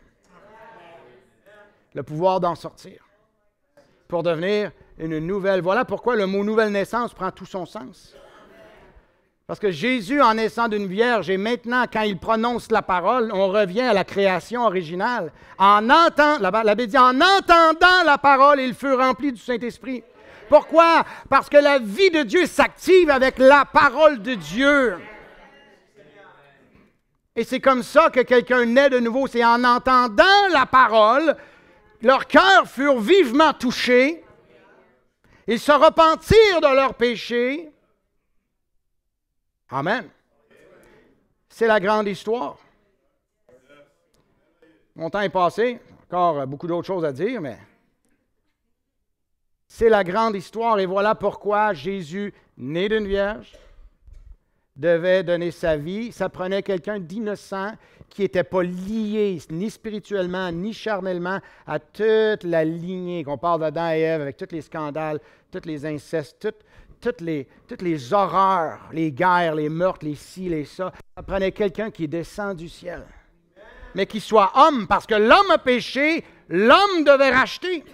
Le pouvoir d'en sortir. Pour devenir une nouvelle. Voilà pourquoi le mot « nouvelle naissance » prend tout son sens. Parce que Jésus, en naissant d'une vierge, et maintenant, quand il prononce la parole, on revient à la création originale. La Bible dit, en entendant la parole, il fut rempli du Saint-Esprit. Pourquoi? Parce que la vie de Dieu s'active avec la parole de Dieu. Et c'est comme ça que quelqu'un naît de nouveau. C'est en entendant la parole, leurs cœurs furent vivement touchés. Ils se repentirent de leurs péchés. Amen. C'est la grande histoire. Mon temps est passé. Encore beaucoup d'autres choses à dire, mais c'est la grande histoire. Et voilà pourquoi Jésus, né d'une vierge, devait donner sa vie. Ça prenait quelqu'un d'innocent qui n'était pas lié ni spirituellement, ni charnellement à toute la lignée, qu'on parle d'Adam et Ève, avec tous les scandales, tous les incestes, toutes les horreurs, les guerres, les meurtres, les ci, les ça. Ça prenait quelqu'un qui descend du ciel, mais qui soit homme, parce que l'homme a péché, l'homme devait racheter.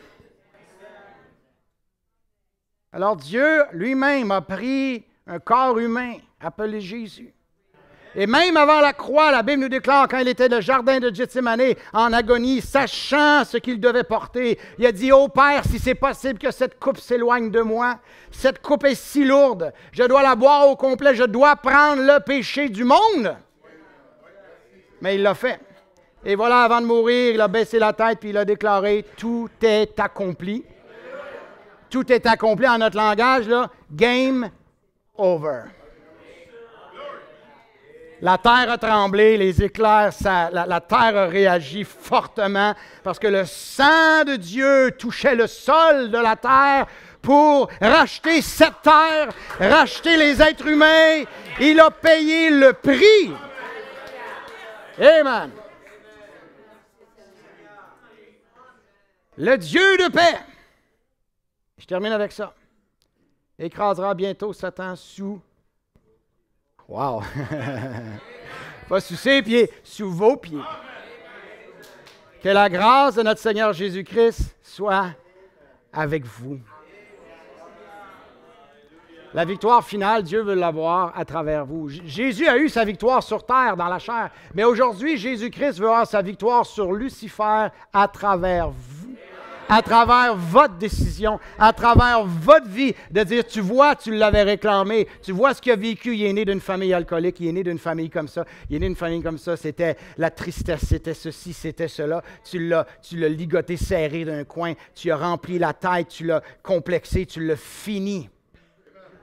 Alors Dieu lui-même a pris un corps humain, appelé Jésus, Et même avant la croix, la Bible nous déclare, quand il était dans le jardin de Gethsémani, en agonie, sachant ce qu'il devait porter, il a dit, « Ô Père, si c'est possible que cette coupe s'éloigne de moi, cette coupe est si lourde, je dois la boire au complet, je dois prendre le péché du monde. » Mais il l'a fait. Et voilà, avant de mourir, il a baissé la tête puis il a déclaré, « Tout est accompli. » Tout est accompli en notre langage, là, « Game over. » La terre a tremblé, les éclairs, la terre a réagi fortement parce que le sang de Dieu touchait le sol de la terre pour racheter cette terre, racheter les êtres humains. Il a payé le prix. Amen. Le Dieu de paix, je termine avec ça, écrasera bientôt Satan sous... Wow! Pas sous ses pieds, sous vos pieds. Que la grâce de notre Seigneur Jésus-Christ soit avec vous. La victoire finale, Dieu veut l'avoir à travers vous. Jésus a eu sa victoire sur terre, dans la chair. Mais aujourd'hui, Jésus-Christ veut avoir sa victoire sur Lucifer à travers vous. À travers votre décision, à travers votre vie, de dire, tu vois, tu l'avais réclamé, tu vois ce qu'il a vécu, il est né d'une famille alcoolique, il est né d'une famille comme ça, il est né d'une famille comme ça, c'était la tristesse, c'était ceci, c'était cela, tu l'as ligoté serré d'un coin, tu as rempli la tête, tu l'as complexé, tu l'as fini.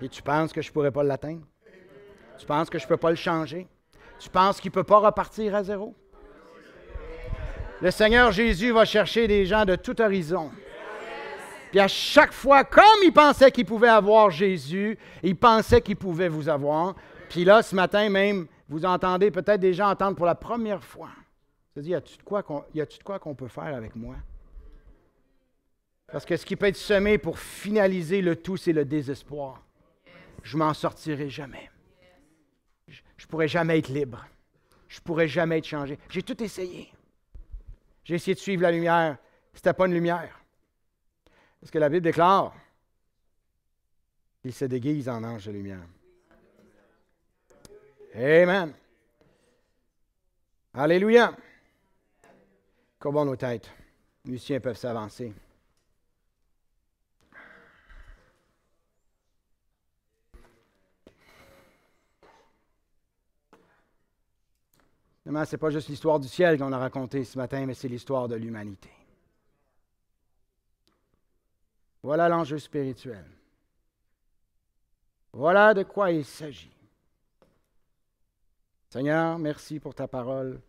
Et tu penses que je ne pourrais pas l'atteindre? Tu penses que je ne peux pas le changer? Tu penses qu'il ne peut pas repartir à zéro? Le Seigneur Jésus va chercher des gens de tout horizon. Puis à chaque fois, comme il pensait qu'il pouvait avoir Jésus, il pensait qu'il pouvait vous avoir. Puis là, ce matin même, vous entendez peut-être des gens entendre pour la première fois. C'est-à-dire, y a-tu de quoi qu'on peut faire avec moi? Parce que ce qui peut être semé pour finaliser le tout, c'est le désespoir. Je m'en sortirai jamais. Je ne pourrai jamais être libre. Je ne pourrai jamais être changé. J'ai tout essayé. J'ai essayé de suivre la lumière. Ce n'était pas une lumière. Parce que la Bible déclare qu'il se déguise en ange de lumière. Amen. Alléluia. Courbons nos têtes. Les musiciens peuvent s'avancer. Ce n'est pas juste l'histoire du ciel qu'on a racontée ce matin, mais c'est l'histoire de l'humanité. Voilà l'enjeu spirituel. Voilà de quoi il s'agit. Seigneur, merci pour ta parole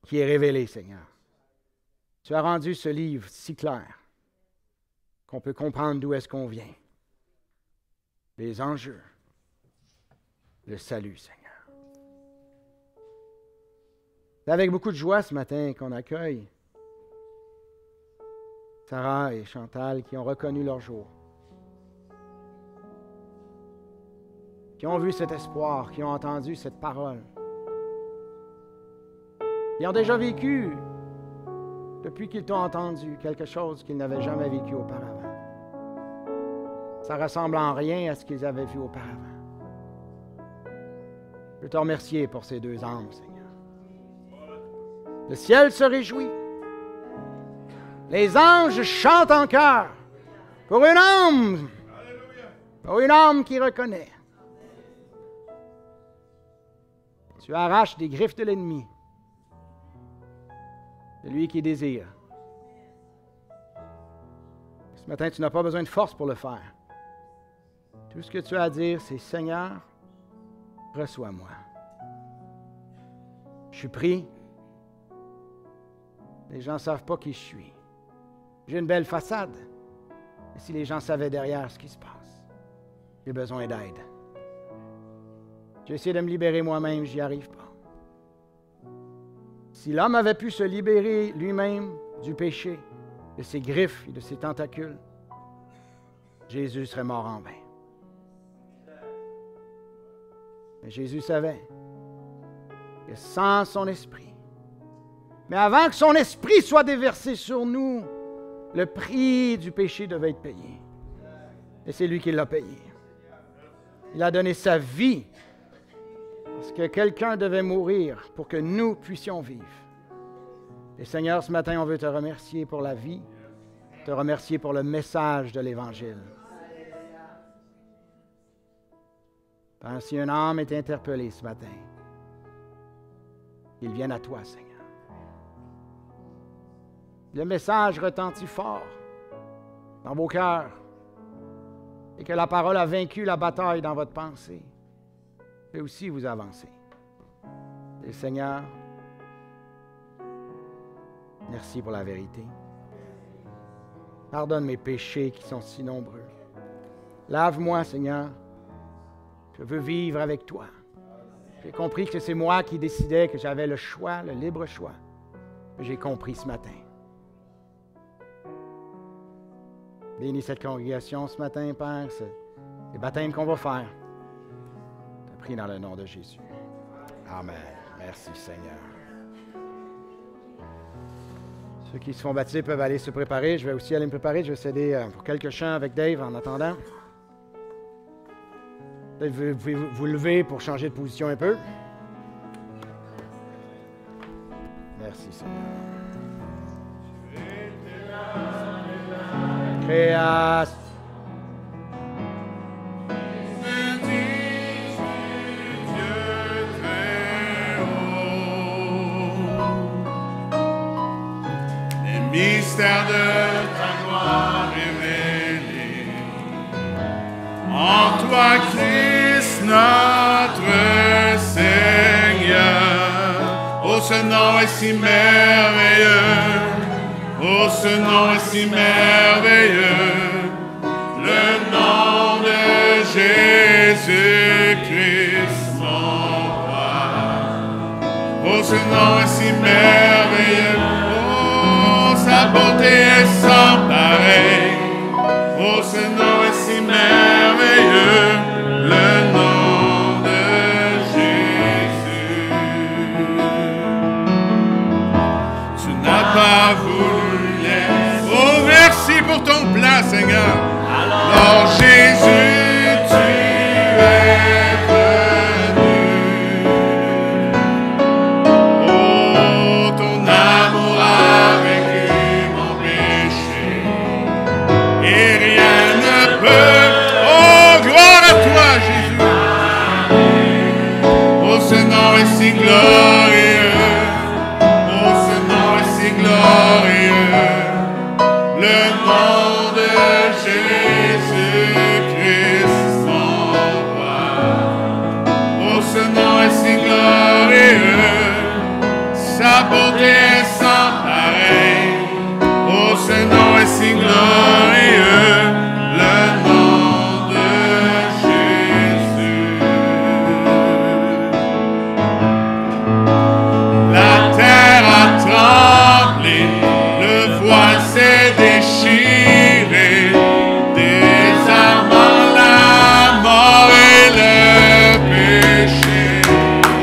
qui est révélée, Seigneur. Tu as rendu ce livre si clair qu'on peut comprendre d'où est-ce qu'on vient. Les enjeux, le salut, Seigneur. C'est avec beaucoup de joie ce matin qu'on accueille Sarah et Chantal qui ont reconnu leur jour, qui ont vu cet espoir, qui ont entendu cette parole. Ils ont déjà vécu, depuis qu'ils t'ont entendu, quelque chose qu'ils n'avaient jamais vécu auparavant. Ça ressemble en rien à ce qu'ils avaient vu auparavant. Je veux te remercier pour ces deux âmes, Seigneur. Le ciel se réjouit. Les anges chantent en chœur pour une âme. Pour une âme qui reconnaît. Tu arraches des griffes de l'ennemi. Celui qui désire. Ce matin, tu n'as pas besoin de force pour le faire. Tout ce que tu as à dire, c'est Seigneur, reçois-moi. Je suis pris. Les gens ne savent pas qui je suis. J'ai une belle façade. Mais si les gens savaient derrière ce qui se passe, j'ai besoin d'aide. J'ai essayé de me libérer moi-même, j'y arrive pas. Si l'homme avait pu se libérer lui-même du péché, de ses griffes et de ses tentacules, Jésus serait mort en vain. Mais Jésus savait que sans son esprit, mais avant que son esprit soit déversé sur nous, le prix du péché devait être payé. Et c'est lui qui l'a payé. Il a donné sa vie parce que quelqu'un devait mourir pour que nous puissions vivre. Et Seigneur, ce matin, on veut te remercier pour la vie, te remercier pour le message de l'Évangile. Père, si une âme est interpellée ce matin, qu'il vienne à toi, Seigneur. Le message retentit fort dans vos cœurs et que la parole a vaincu la bataille dans votre pensée. Et aussi vous avancez. Et Seigneur, merci pour la vérité. Pardonne mes péchés qui sont si nombreux. Lave-moi, Seigneur. Je veux vivre avec toi. J'ai compris que c'est moi qui décidais, que j'avais le choix, le libre choix. J'ai compris ce matin. Bénis cette congrégation ce matin, Père. C'est les baptêmes qu'on va faire. Je te prie dans le nom de Jésus. Amen. Merci, Seigneur. Ceux qui se font baptiser peuvent aller se préparer. Je vais aussi aller me préparer. Je vais céder pour quelques chants avec Dave en attendant. Peut-être vous pouvez vous lever pour changer de position un peu. Merci, Seigneur. Création. Mystère de ta gloire révélée, en toi Christ notre Seigneur. Oh, ce nom est si merveilleux, oh, ce nom est si merveilleux, le nom de Jésus-Christ mon roi. Oh, ce nom est si merveilleux, sa bonté est sans pareil. Oh, ce nom est si merveilleux, le nom de Jésus. Tu n'as pas voulu laisser. Oh, merci pour ton plan, Seigneur. Alors, Jésus, tu es venu. Oh, ton amour a vaincu mon péché. Et rien ne peut. Oh, gloire à toi, Jésus. Oh, ce nom est si glorieux. Oh, ce nom est si glorieux. Le nom de Jésus-Christ, mon roi. Oh, ce nom est si glorieux. Sa beauté est sans pareil. Oh, ce nom est si glorieux, le nom de Jésus. La terre a tremblé, le voile s'est déchiré, désarmant la mort et le péché.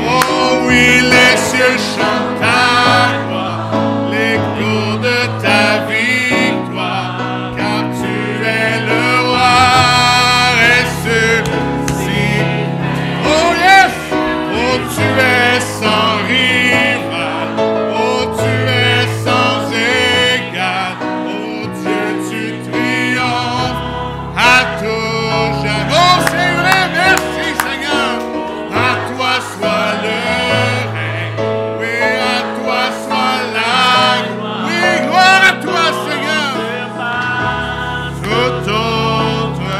Oh oui, les cieux chantent ta gloire, l'écho de ta victoire, car tu es le roi ressuscité. Oh yes! Oh, tu es sans rival, oh, tu es sans égal, oh Dieu, tu triomphes à tout jamais. Oh, c'est vrai, merci Seigneur. À toi soit le règne, oui, à toi soit la gloire, oui, gloire à toi Seigneur. Tout autre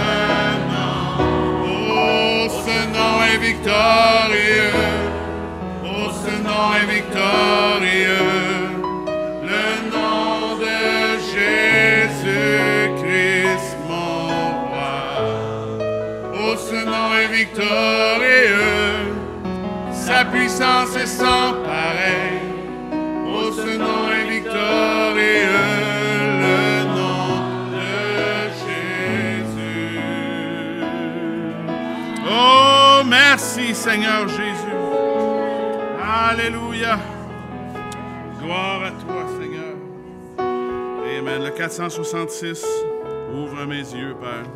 nom, oh, ce nom est victorieux, oh, ce nom est victorieux, le nom de Jésus-Christ mon roi. Oh, ce nom est victorieux, sa puissance est sans pareil. Oh, ce nom est victorieux, le nom de Jésus. Oh, merci Seigneur Jésus. Alléluia. Gloire à toi Seigneur. Amen. Le 466, ouvre mes yeux, Père.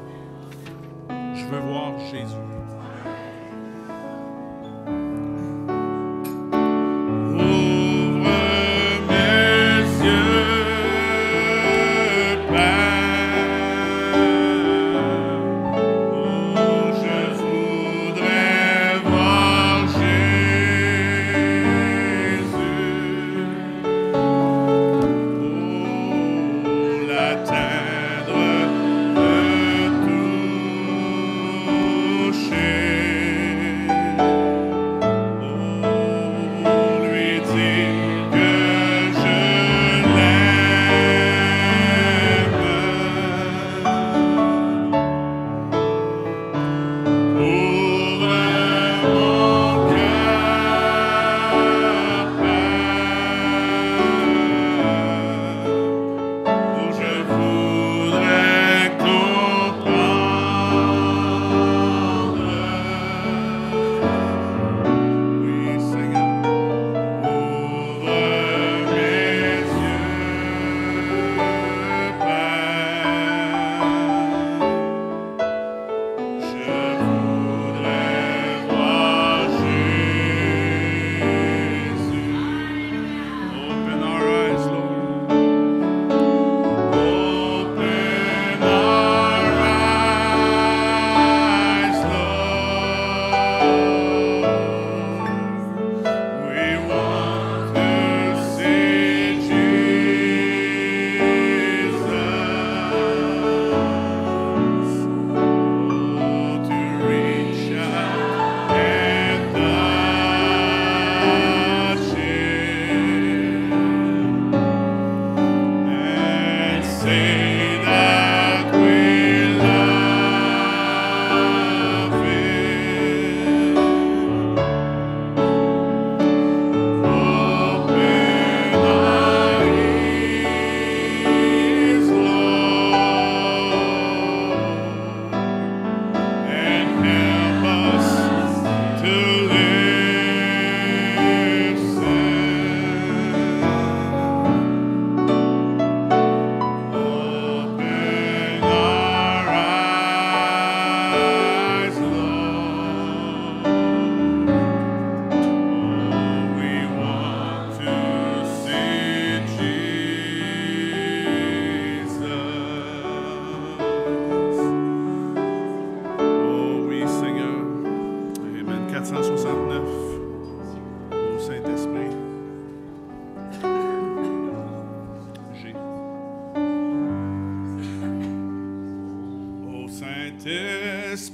Je veux voir Jésus.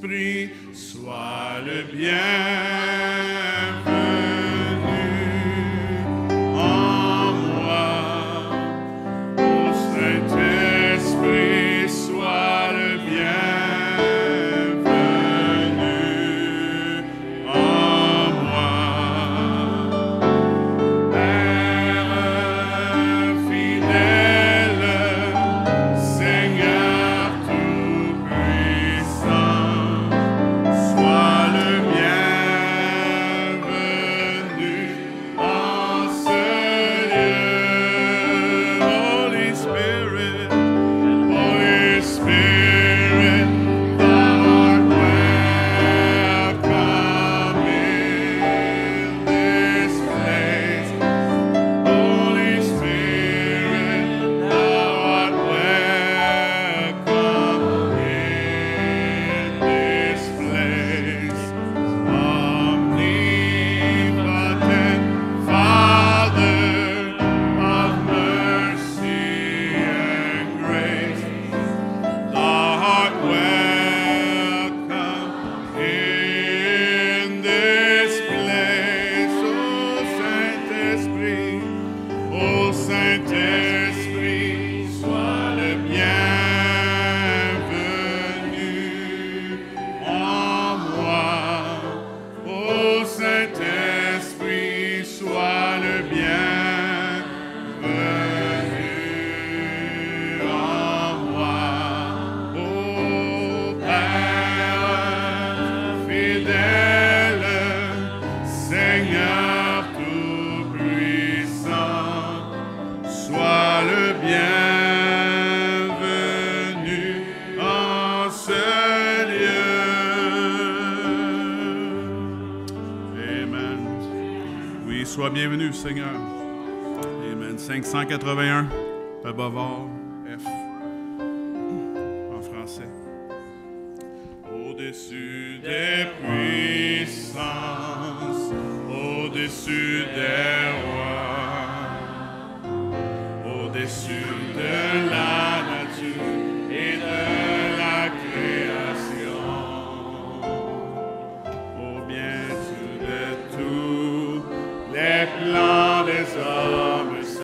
Saint-Esprit, sois le bienvenu en moi. Ô Saint-Esprit, sois le bienvenu en moi. Père fidèle, Seigneur tout-puissant, sois le bienvenu en ce lieu. Holy Spirit, thou art welcome in this place. Holy Spirit, thou art welcome in this place. Omnipotent Father of mercy and grace, thou art welcome in this place. Ô Saint-Esprit, sois le bienvenu en moi. Ô Saint-Esprit, sois le bienvenu en moi. Ô Père fidèle, Seigneur tout-puissant, sois le bienvenu en ce lieu. Amen. Oui, sois bienvenu, Seigneur. Amen. 581, Bavard, F, en français. Au-dessus des puissances, au-dessus des rois, au-dessus de la nature et de la création, au bien de tous les plans des hommes.